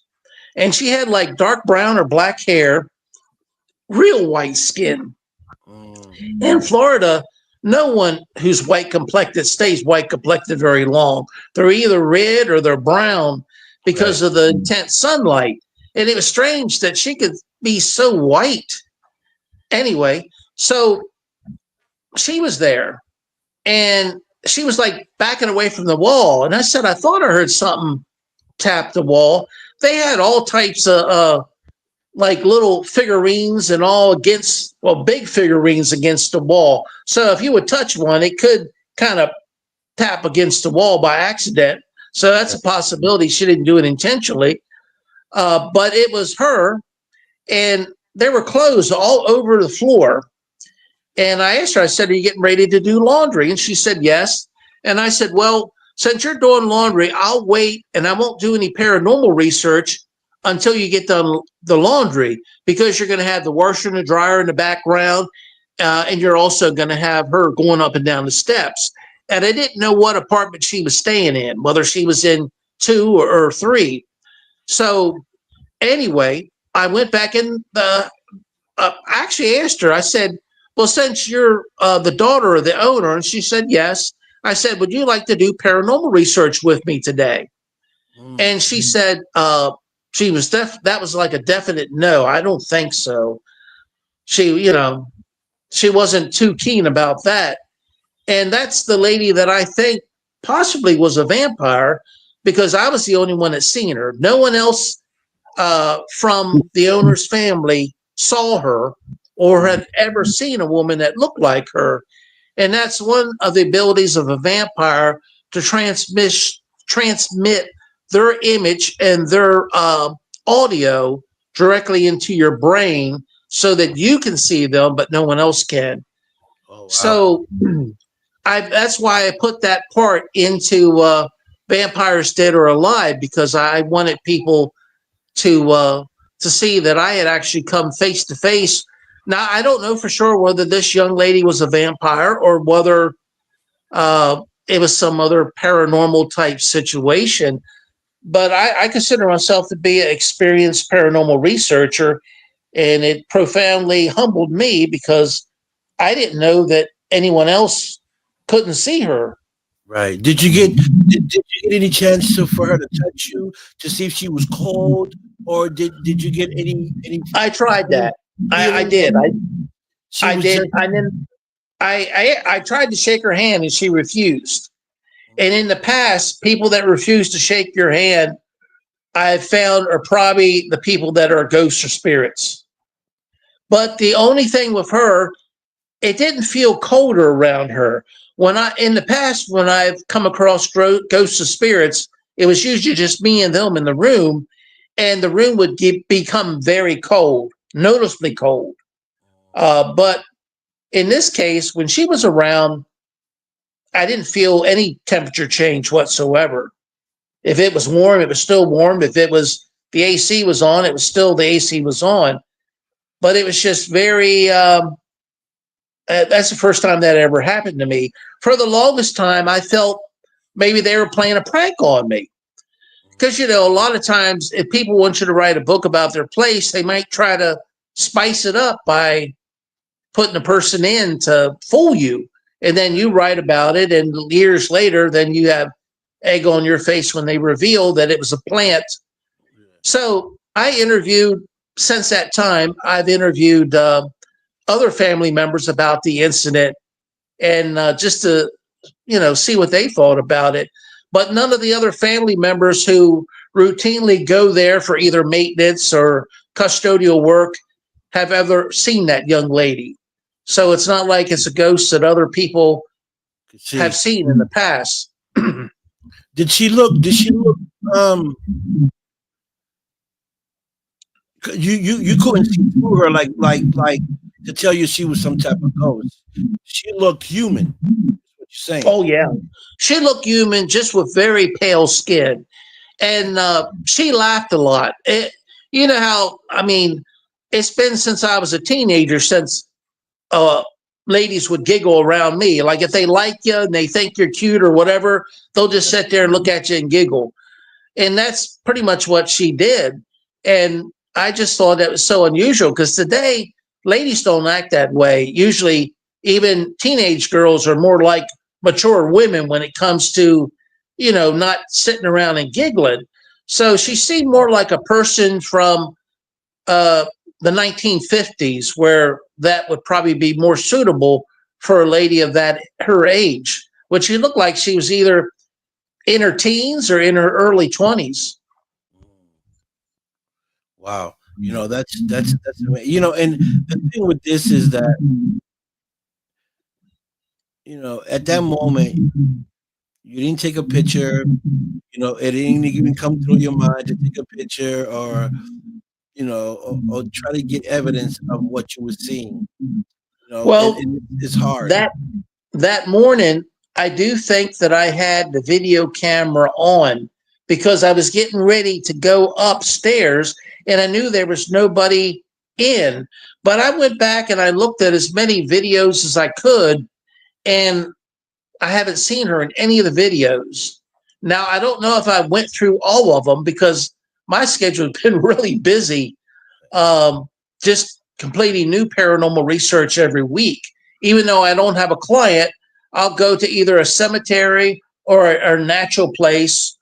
And she had like dark brown or black hair, real white skin. In Florida, no one who's white complected stays white complected very long. They're either red or they're brown because of the intense sunlight. And it was strange that she could be so white. Anyway, so she was there. And she was like backing away from the wall. And I said, I thought I heard something tap the wall. They had all types of like little figurines and all big figurines against the wall. So if you would touch one, it could kind of tap against the wall by accident. So that's a possibility. She didn't do it intentionally. But it was her, and there were clothes all over the floor. And I asked her, I said, "Are you getting ready to do laundry?" And she said, "Yes." And I said, "Well, since you're doing laundry, I'll wait and I won't do any paranormal research until you get done the laundry, because you're going to have the washer and the dryer in the background. And you're also going to have her going up and down the steps." And I didn't know what apartment she was staying in, whether she was in 2 or 3. So anyway, I went back in the, I actually asked her, I said, "Well, since you're the daughter of the owner," and she said, "Yes." I said, "Would you like to do paranormal research with me today?" And she said, that was like a definite no. "I don't think so." She wasn't too keen about that. And that's the lady that I think possibly was a vampire, because I was the only one that seen her. No one else from the owner's family saw her or had ever seen a woman that looked like her. And that's one of the abilities of a vampire, to transmit their image and their audio directly into your brain so that you can see them, but no one else can. Oh, wow. So that's why I put that part into Vampires Dead or Alive, because I wanted people to see that I had actually come face to face. Now, I don't know for sure whether this young lady was a vampire or whether it was some other paranormal type situation, but I consider myself to be an experienced paranormal researcher, and it profoundly humbled me because I didn't know that anyone else couldn't see her. Right. Did you get any chance for her to touch you to see if she was cold, or did you get any I tried that. I feeling did. she I was did. just And then I tried to shake her hand and she refused. And in the past, people that refuse to shake your hand, I've found, are probably the people that are ghosts or spirits. But the only thing with her, it didn't feel colder around her. In the past, when I've come across ghosts or spirits, it was usually just me and them in the room, and the room would become very cold, noticeably cold. But in this case, when she was around, I didn't feel any temperature change whatsoever. If it was warm, it was still warm. If it was the AC was on, it was still the AC was on. But it was just very. That's the first time that ever happened to me. For the longest time, I felt maybe they were playing a prank on me. Because, a lot of times, if people want you to write a book about their place, they might try to spice it up by putting a person in to fool you. And then you write about it, and years later, then you have egg on your face when they reveal that it was a plant. So since that time, I've interviewed other family members about the incident, and just to, see what they thought about it. But none of the other family members who routinely go there for either maintenance or custodial work have ever seen that young lady. So it's not like it's a ghost that other people have seen in the past. Did she look? Um, you couldn't see through her like to tell you she was some type of ghost. She looked human. That's what you're saying. Oh, yeah. She looked human, just with very pale skin. And she laughed a lot. You know how, it's been since I was a teenager since ladies would giggle around me. Like if they like you and they think you're cute or whatever, they'll just sit there and look at you and giggle. And that's pretty much what she did. And I just thought that was so unusual, because today ladies don't act that way. Usually, even teenage girls are more like mature women when it comes to, not sitting around and giggling. So she seemed more like a person from the 1950s, where that would probably be more suitable for a lady of her age, which she looked like she was either in her teens or in her early 20s. Wow. That's and the thing with this is that at that moment You didn't take a picture. You know, it didn't even come through your mind to take a picture or, you know, or try to get evidence of what you were seeing. You know, Well, it's hard. that that morning, I do think that I had the video camera on because I was getting ready to go upstairs and I knew there was nobody in. But I went back and I looked at as many videos as I could, and I haven't seen her in any of the videos. Now, I don't know if I went through all of them because my schedule has been really busy, um, just completing new paranormal research every week. Even though I don't have a client, I'll go to either a cemetery or a natural place.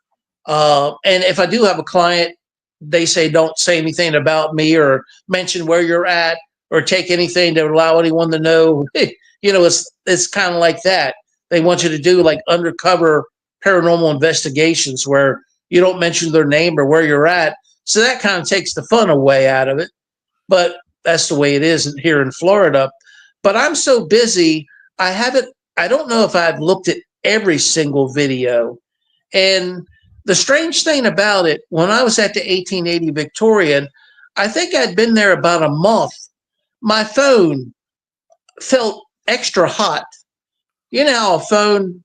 And if I do have a client, they say don't say anything about me or mention where you're at or take anything to allow anyone to know. It's kind of like that. They want you to do like undercover paranormal investigations where you don't mention their name or where you're at. So that kind of takes the fun away out of it. But that's the way it is here in Florida. But I'm so busy, I don't know if I've looked at every single video. And the strange thing about it, when I was at the 1880 Victorian, I think I'd been there about a month. My phone felt extra hot. You know how a phone,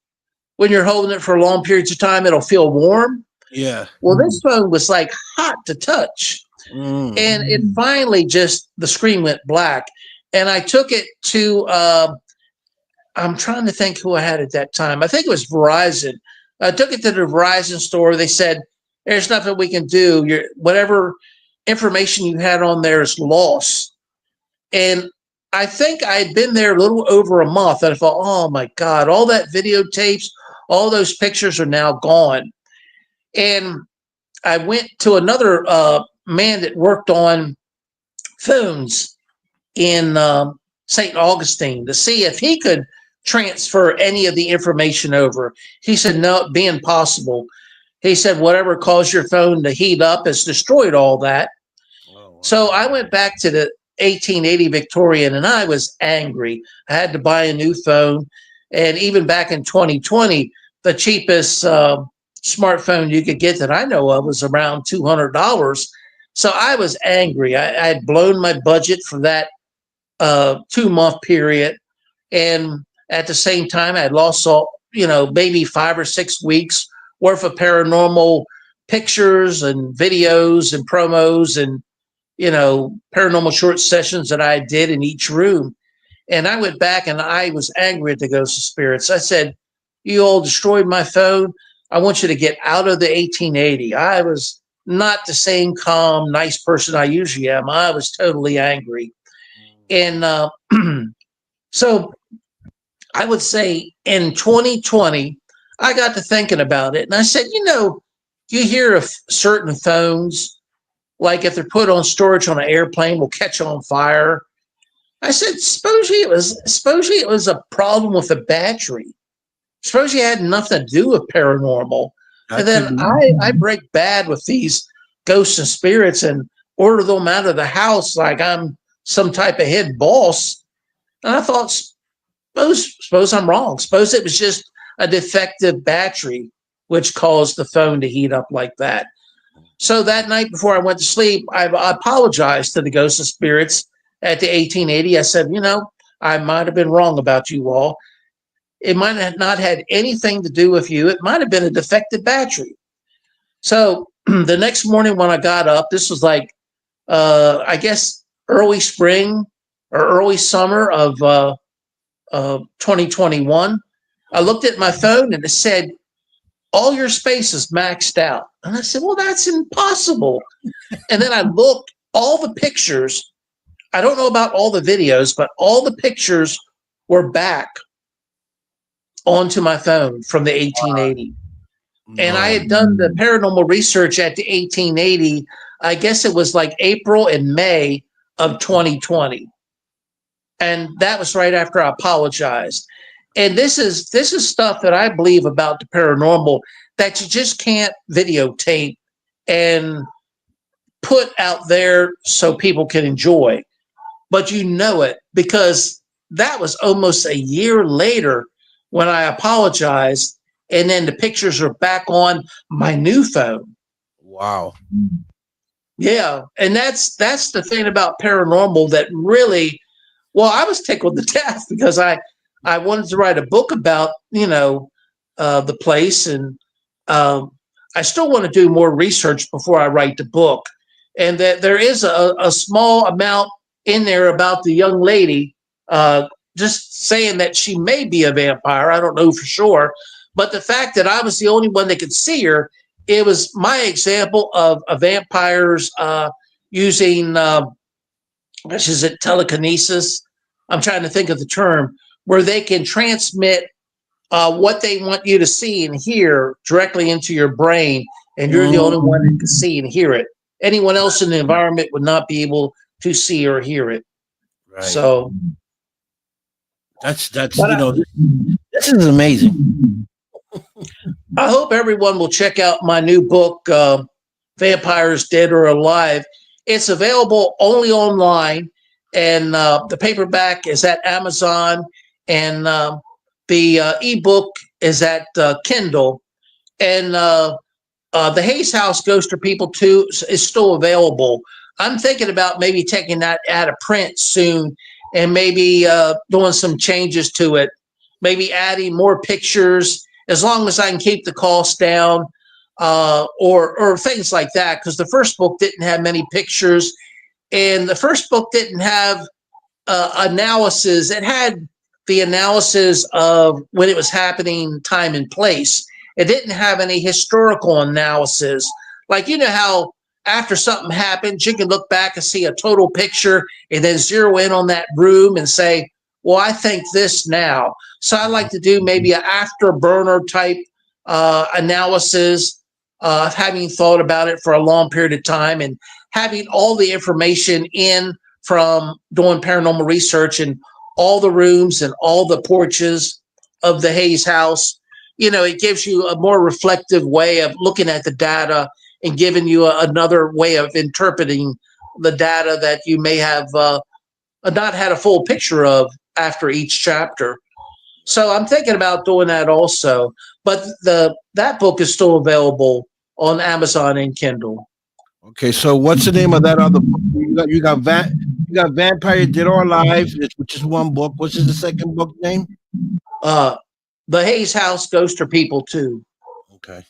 when you're holding it for long periods of time, it'll feel warm? Yeah. Well, this phone was like hot to touch. And it finally just, the screen went black. And I took it to, I'm trying to think who I had at that time. I think it was Verizon. I took it to the Verizon store. They said, there's nothing we can do. Whatever information you had on there is lost. And I think I had been there a little over a month. And I thought, oh my God, all that videotapes, all those pictures are now gone. And I went to another man that worked on phones in St. Augustine to see if he could transfer any of the information over. He said, no, it'd be impossible. He said, whatever caused your phone to heat up has destroyed all that. Oh, wow. So I went back to the 1880 Victorian and I was angry. I had to buy a new phone. And even back in 2020, the cheapest smartphone you could get that I know of was around $200. So I was angry. I had blown my budget for that 2-month period. And at the same time, I had lost maybe 5 or 6 weeks worth of paranormal pictures and videos and promos and, paranormal short sessions that I did in each room. And I went back and I was angry at the ghosts of spirits. I said, you all destroyed my phone. I want you to get out of the 1880. I was not the same calm, nice person I usually am. I was totally angry. And so I would say in 2020, I got to thinking about it. And I said, you hear of certain phones, like if they're put on storage on an airplane, will catch on fire. I said, suppose it was a problem with the battery. Suppose you had nothing to do with paranormal. And then I break bad with these ghosts and spirits and order them out of the house like I'm some type of head boss. And I thought, suppose I'm wrong. Suppose it was just a defective battery which caused the phone to heat up like that. So that night before I went to sleep, I apologized to the ghosts and spirits at the 1880. I said, I might have been wrong about you all. It might have not had anything to do with you. It might have been a defective battery. So the next morning when I got up, this was like, I guess, early spring or early summer of 2021. I looked at my phone and it said, all your space is maxed out. And I said, well, that's impossible. And then I looked, all the pictures, I don't know about all the videos, but all the pictures were back onto my phone from the 1880. And I had done the paranormal research at the 1880. I guess it was like April and May of 2020. And that was right after I apologized. And this is stuff that I believe about the paranormal that you just can't videotape and put out there so people can enjoy. But it because that was almost a year later when I apologized. and then the pictures are back on my new phone. Wow. Yeah, and that's the thing about paranormal that really, well, I was tickled to death because I wanted to write a book about the place, and um, I still want to do more research before I write the book, and that there is a small amount in there about the young lady, just saying that she may be a vampire. I don't know for sure, but the fact that I was the only one that could see her, it was my example of a vampires using which is it telekinesis. I'm trying to think of the term where they can transmit what they want you to see and hear directly into your brain, and you're the only one that can see and hear it. Anyone else in the environment would not be able to see or hear it. Right. So that's but this is amazing. I hope everyone will check out my new book, Vampires Dead or Alive. It's available only online, and the paperback is at Amazon, and the ebook is at Kindle, and the Hayes House Ghost or People 2 is still available. I'm thinking about maybe taking that out of print soon and maybe doing some changes to it, maybe adding more pictures, as long as I can keep the cost down, or things like that. Because the first book didn't have many pictures, and the first book didn't have analysis. It had the analysis of when it was happening, time and place. It didn't have any historical analysis. Like, how after something happens, you can look back and see a total picture and then zero in on that room and say, well, I think this now. So I like to do maybe an afterburner type analysis of having thought about it for a long period of time and having all the information in from doing paranormal research and all the rooms and all the porches of the Hayes house. It gives you a more reflective way of looking at the data and giving you another way of interpreting the data that you may have not had a full picture of after each chapter. So I'm thinking about doing that also. But that book is still available on Amazon and Kindle. Okay, so what's the name of that other book? You got Vampire Dead or Alive, which is one book. What's the second book name? The Hayes House Ghost or People 2. Okay.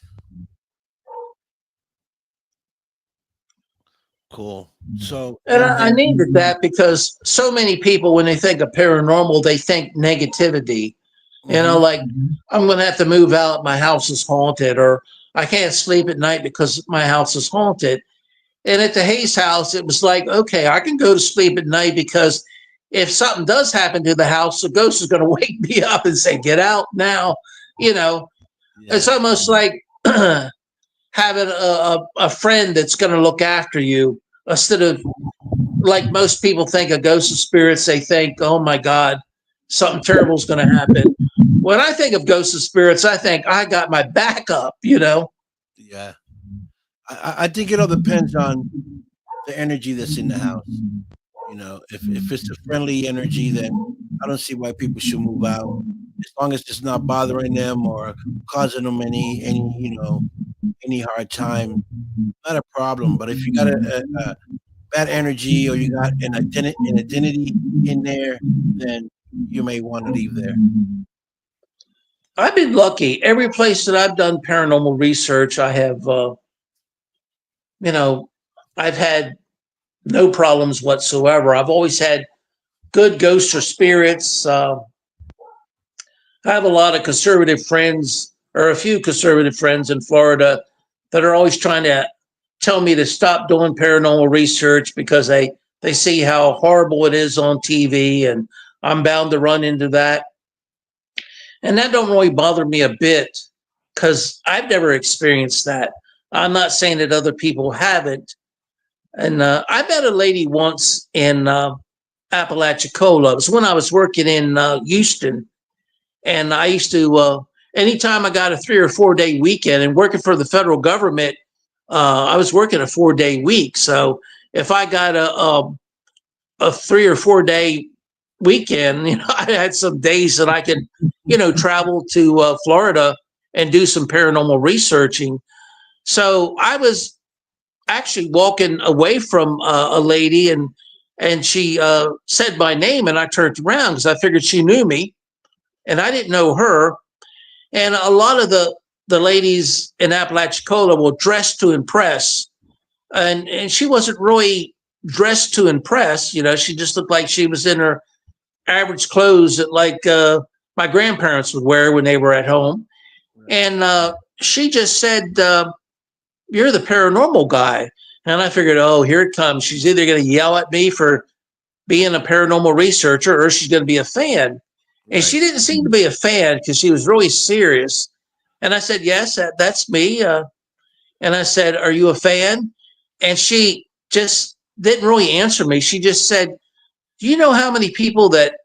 Cool. So, and I needed that because so many people, when they think of paranormal, they think negativity. Like, I'm going to have to move out. My house is haunted, or I can't sleep at night because my house is haunted. And at the Hayes house, it was like, okay, I can go to sleep at night because if something does happen to the house, the ghost is going to wake me up and say, get out now. It's almost like having a friend that's going to look after you instead of, like most people think of ghosts and spirits, they think, oh my God, something terrible is going to happen. When I think of ghosts and spirits, I think I got my back up, Yeah. I think it all depends on the energy that's in the house. If it's a friendly energy, then I don't see why people should move out. As long as it's not bothering them or causing them any hard time, not a problem. But if you got a bad energy or you got an identity in there, then you may want to leave there. I've been lucky. Every place that I've done paranormal research, I have, I've had no problems whatsoever. I've always had good ghosts or spirits. I have a lot of conservative friends, or a few conservative friends in Florida, that are always trying to tell me to stop doing paranormal research because they see how horrible it is on TV, and I'm bound to run into that. And that don't really bother me a bit because I've never experienced that. I'm not saying that other people haven't. And I met a lady once in Apalachicola. It was when I was working in Houston. And I used to, anytime I got a 3 or 4 day weekend and working for the federal government, I was working a 4-day week. So if I got a 3 or 4 day weekend, I had some days that I could, travel to Florida and do some paranormal researching. So I was actually walking away from a lady, and she said my name, and I turned around because I figured she knew me, and I didn't know her. And a lot of the ladies in Apalachicola will dress to impress, and she wasn't really dressed to impress. You know, she just looked like she was in her average clothes that like my grandparents would wear when they were at home. And she just said, "You're the paranormal guy." And I figured, oh, here it comes. She's either going to yell at me for being a paranormal researcher, or she's going to be a fan. And she didn't seem to be a fan because she was really serious. And I said, yes, that's me. And I said, are you a fan? And she just didn't really answer me. She just said, do you know how many people that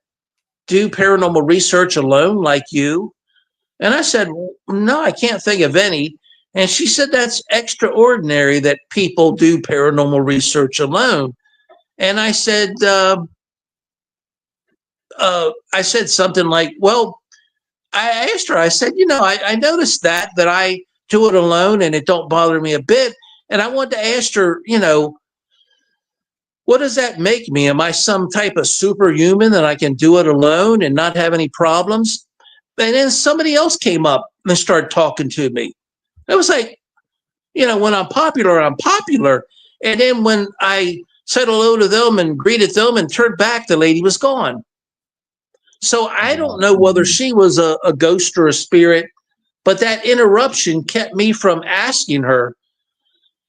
do paranormal research alone like you? And I said, no, I can't think of any. And she said, that's extraordinary that people do paranormal research alone. And I said something like, well, I asked her, I said, you know, I noticed that I do it alone and it don't bother me a bit. And I wanted to ask her, you know, what does that make me? Am I some type of superhuman that I can do it alone and not have any problems? And then somebody else came up and started talking to me. It was like, you know, when I'm popular, I'm popular. And then when I said hello to them and greeted them and turned back, the lady was gone. So I don't know whether she was a ghost or a spirit, but that interruption kept me from asking her.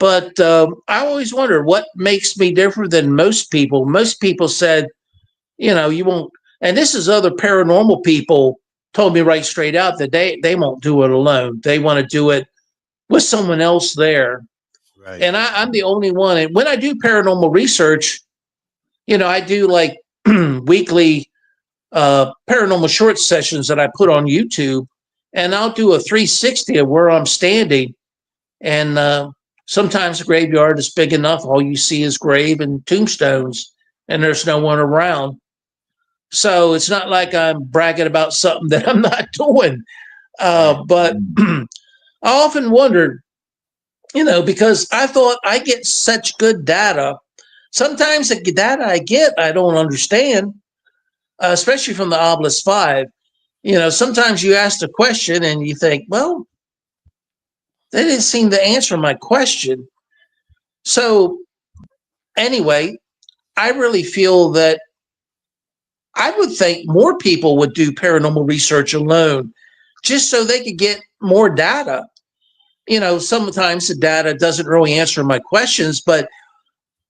But I always wonder what makes me different than most people. Most people said, you know, you won't. And this is other paranormal people told me right straight out that they won't do it alone. They want to do it with someone else there. Right. And I'm the only one. And when I do paranormal research, you know, I do like weekly paranormal short sessions that I put on YouTube, and I'll do a 360 of where I'm standing. And sometimes the graveyard is big enough, all you see is grave and tombstones, and there's no one around. So it's not like I'm bragging about something that I'm not doing. But I often wondered, you know, because I thought I get such good data. Sometimes the data I get, I don't understand. Especially from the Obelisk 5, you know, sometimes you ask a question and you think, well, they didn't seem to answer my question. So anyway, I really feel that I would think more people would do paranormal research alone just so they could get more data. You know, sometimes the data doesn't really answer my questions, but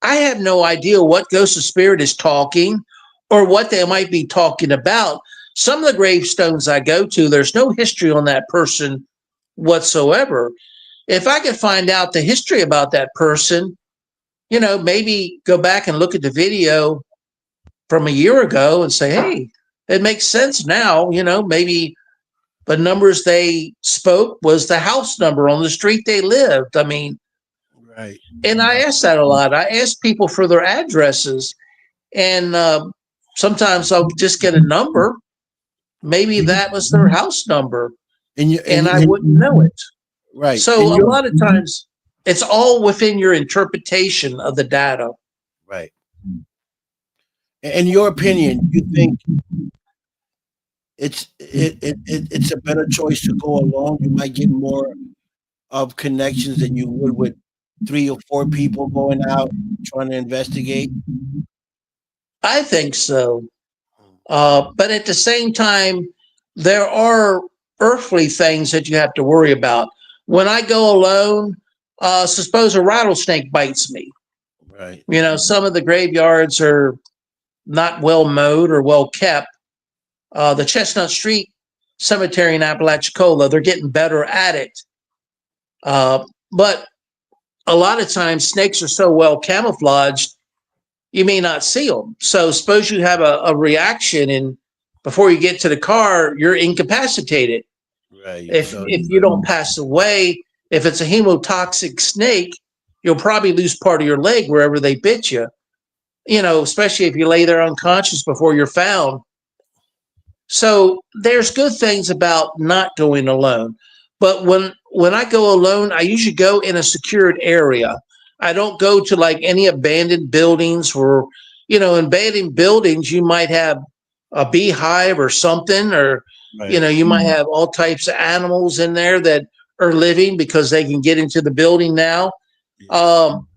I have no idea what ghost or spirit is talking or what they might be talking about. Some of the gravestones I go to, there's no history on that person whatsoever. If I could find out the history about that person, you know, maybe go back and look at the video from a year ago and say, hey, it makes sense now. You know, maybe the numbers they spoke was the house number on the street they lived. I mean, right. And I ask that a lot. I ask people for their addresses, and sometimes I'll just get a number. Maybe that was their house number, and I wouldn't know it. Right. So a lot of times it's all within your interpretation of the data. Right. In your opinion, you think it's a better choice to go alone? You might get more of connections than you would with 3 or 4 people going out trying to investigate. I think so. But at the same time, there are earthly things that you have to worry about. When I go alone, suppose a rattlesnake bites me. Right. You know, some of the graveyards are not well mowed or well kept. The Chestnut Street Cemetery in Apalachicola, they're getting better at it. But a lot of times snakes are so well camouflaged, you may not see them. So suppose you have a reaction, and before you get to the car, you're incapacitated. Right. If you don't pass away, if it's a hemotoxic snake, you'll probably lose part of your leg wherever they bit you. You know, especially if you lay there unconscious before you're found. So there's good things about not going alone. But when I go alone, I usually go in a secured area. I don't go to like any abandoned buildings where, in abandoned buildings you might have a beehive or something, or Right. you might have all types of animals in there that are living because they can get into the building now. Yeah. Um,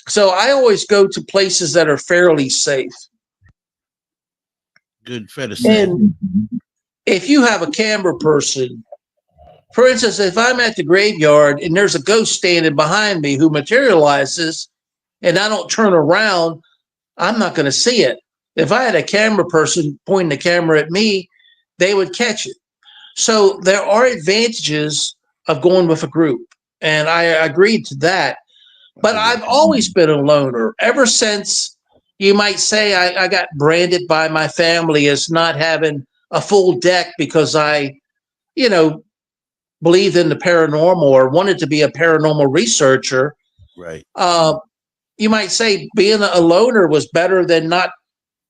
so I always go to places that are fairly safe. Good, fair to say. And if you have a camera person, for instance, if I'm at the graveyard and there's a ghost standing behind me who materializes and I don't turn around, I'm not going to see it. If I had a camera person pointing the camera at me, they would catch it. So there are advantages of going with a group. And I agreed to that. But I've always been a loner ever since, you might say, I got branded by my family as not having a full deck because I, you know, believed in the paranormal or wanted to be a paranormal researcher. Right. Uh, you might say being a loner was better than not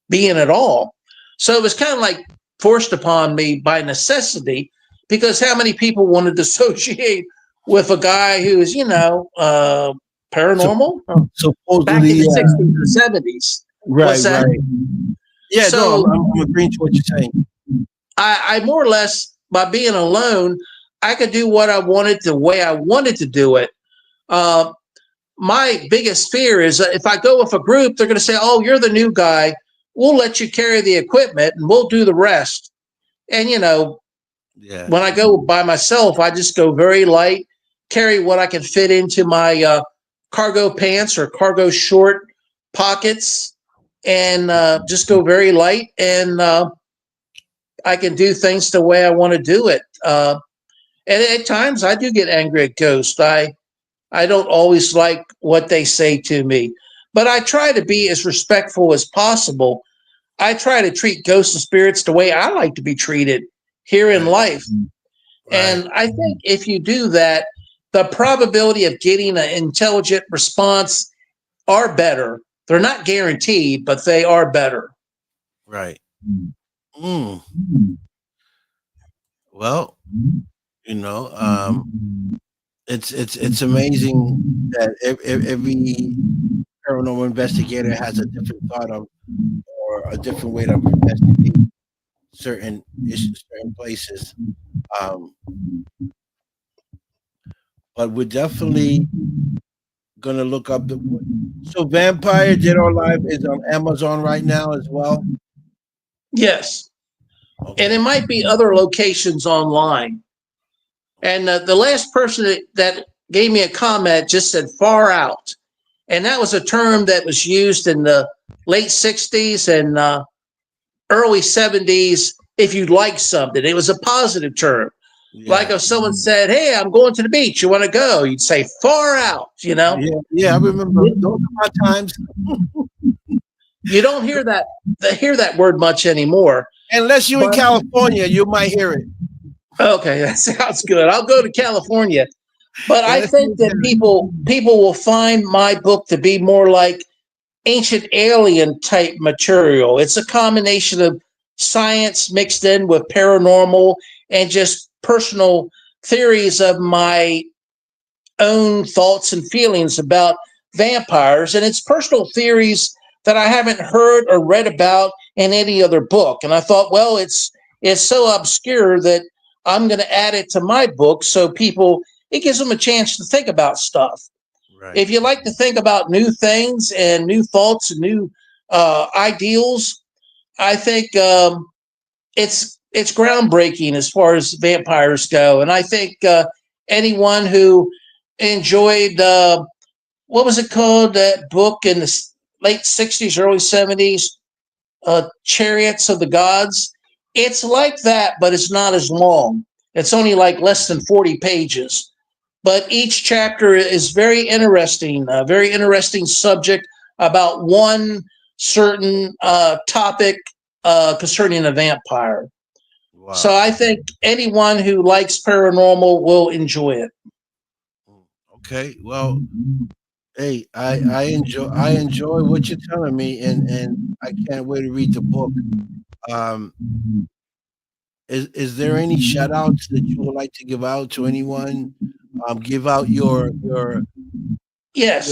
being at all. So it was kind of like forced upon me by necessity, because how many people wanted to associate with a guy who's, So paranormal back in supposedly, the 60s and 70s? What's right, that? right. Yeah, no, So I'm agreeing to what you're saying. I more or less, by being alone, I could do what I wanted the way I wanted to do it. Uh, my biggest fear is that if I go with a group, they're going to say, "Oh, you're the new guy. We'll let you carry the equipment and we'll do the rest." And Yeah. when I go by myself, I just go very light, carry what I can fit into my cargo pants or cargo short pockets, and just go very light. And I can do things the way I want to do it. And at times, I do get angry at ghosts. I don't always like what they say to me, but I try to be as respectful as possible. I try to treat ghosts and spirits the way I like to be treated here in Right. life. Right. And I think if you do that, the probability of getting an intelligent response are better. They're not guaranteed, but they are better. Right. Mm. Well, you know, it's amazing that every paranormal investigator has a different thought of or a different way to investigate certain issues, certain places. Um, but we're definitely gonna look up the. So, Vampire Dead or Alive is on Amazon right now as well. Yes. And it Okay. might be other locations online. And the last person that gave me a comment just said far out. And that was a term that was used in the late 60s and early 70s if you like something. It was a positive term. Like Yeah. if someone said, "Hey, I'm going to the beach. You want to go?" You'd say far out, Yeah. Yeah. I remember those are my times. You don't hear that word much anymore. Unless you're in But California, you might hear it. okay, that sounds good. I'll go to California. But I Unless you're think that people will find my book to be more like ancient alien type material. It's a combination of science mixed in with paranormal and just personal theories of my own thoughts and feelings about vampires. And it's personal theories that I haven't heard or read about in any other book. And I thought, well, it's so obscure that I'm going to add it to my book so people, it gives them a chance to think about stuff. right. If you like to think about new things and new thoughts and new ideals, I think it's groundbreaking as far as vampires go. And I think anyone who enjoyed what was it called, that book in the late 60s, early 70s, Chariots of the Gods. It's like that, but it's not as long. It's only like less than 40 pages. But each chapter is very interesting, a very interesting subject about one certain topic concerning a vampire. So Wow. I think anyone who likes paranormal will enjoy it. Okay. Well, hey, I enjoy what you're telling me, and I can't wait to read the book. Um, is there any shout outs that you would like to give out to anyone? Give out Yes.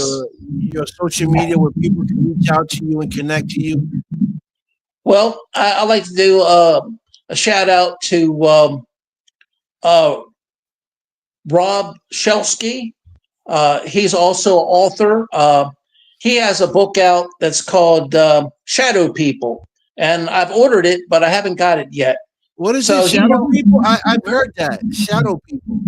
your social media where people can reach out to you and connect to you. Well, I like to do a shout out to Rob Shelsky. He's also an author. He has a book out that's called Shadow People, and I've ordered it, but I haven't got it yet. What is So it? Shadow people? I've heard that. Shadow people.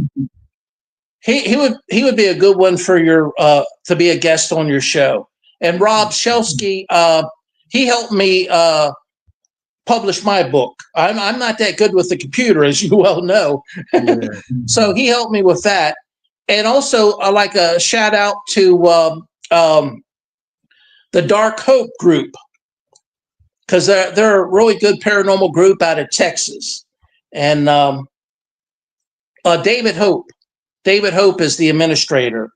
He would be a good one for your to be a guest on your show. And Rob Shelsky, he helped me publish my book. I'm not that good with the computer, as you well know. Yeah. So he helped me with that. And also, I like a shout out to the Dark Hope group, because they're a really good paranormal group out of Texas. And David Hope. David Hope is the administrator.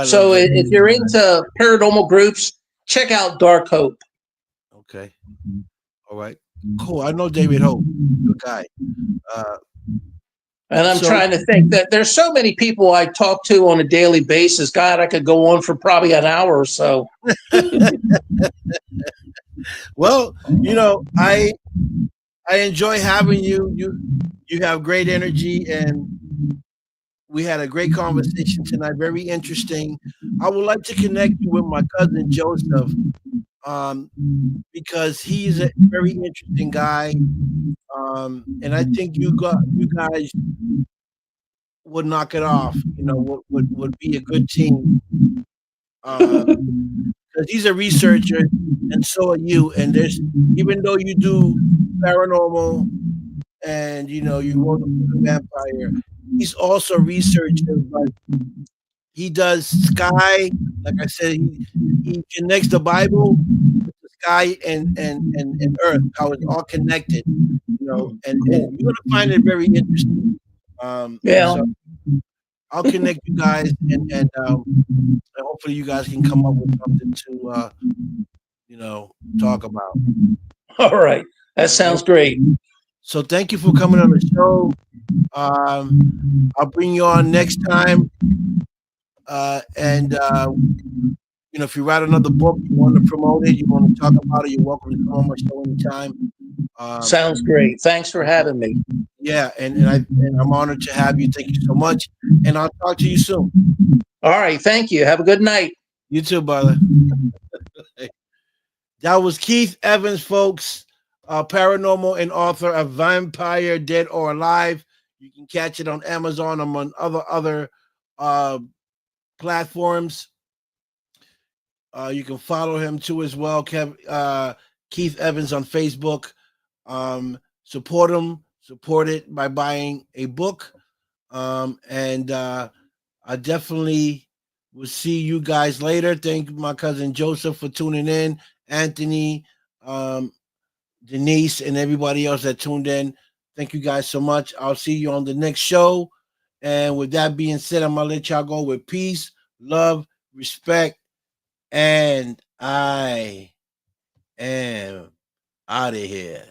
So if you're into paranormal groups, check out Dark Hope. Okay. All right. Cool. I know David Hope. Good guy. And I'm trying to think that there's so many people I talk to on a daily basis. God, I could go on for probably an hour or so. Well, I enjoy having you. You have great energy, and we had a great conversation tonight. Very interesting. I would like to connect you with my cousin Joseph, because he's a very interesting guy, and I think you guys would knock it off. Would be a good team. Because he's a researcher, and so are you. And even though you do paranormal, and you wrote the vampire, he's also a researcher, but he does sky. Like I said, he connects the Bible with the sky and earth, how it's all connected. And you're gonna find it very interesting. Yeah. So I'll connect you guys, and hopefully you guys can come up with something to talk about. All right. That sounds great. So thank you for coming on the show. I'll bring you on next time. And if you write another book, you want to promote it, you want to talk about it, you're welcome to come on my show anytime. Sounds great. Thanks for having me. Yeah, and I'm honored to have you. Thank you so much, and I'll talk to you soon. All right. Thank you. Have a good night. You too, brother. That was Keith Evans, folks, paranormal and author of Vampire, Dead or Alive. You can catch it on Amazon, among other platforms. You can follow him too as well, Keith Evans on Facebook. Support him. Support it by buying a book. And I definitely will see you guys later. Thank my cousin Joseph for tuning in. Anthony, Denise, and everybody else that tuned in. Thank you guys so much. I'll see you on the next show. And with that being said, I'm going to let y'all go with peace, love, respect, and I am out of here.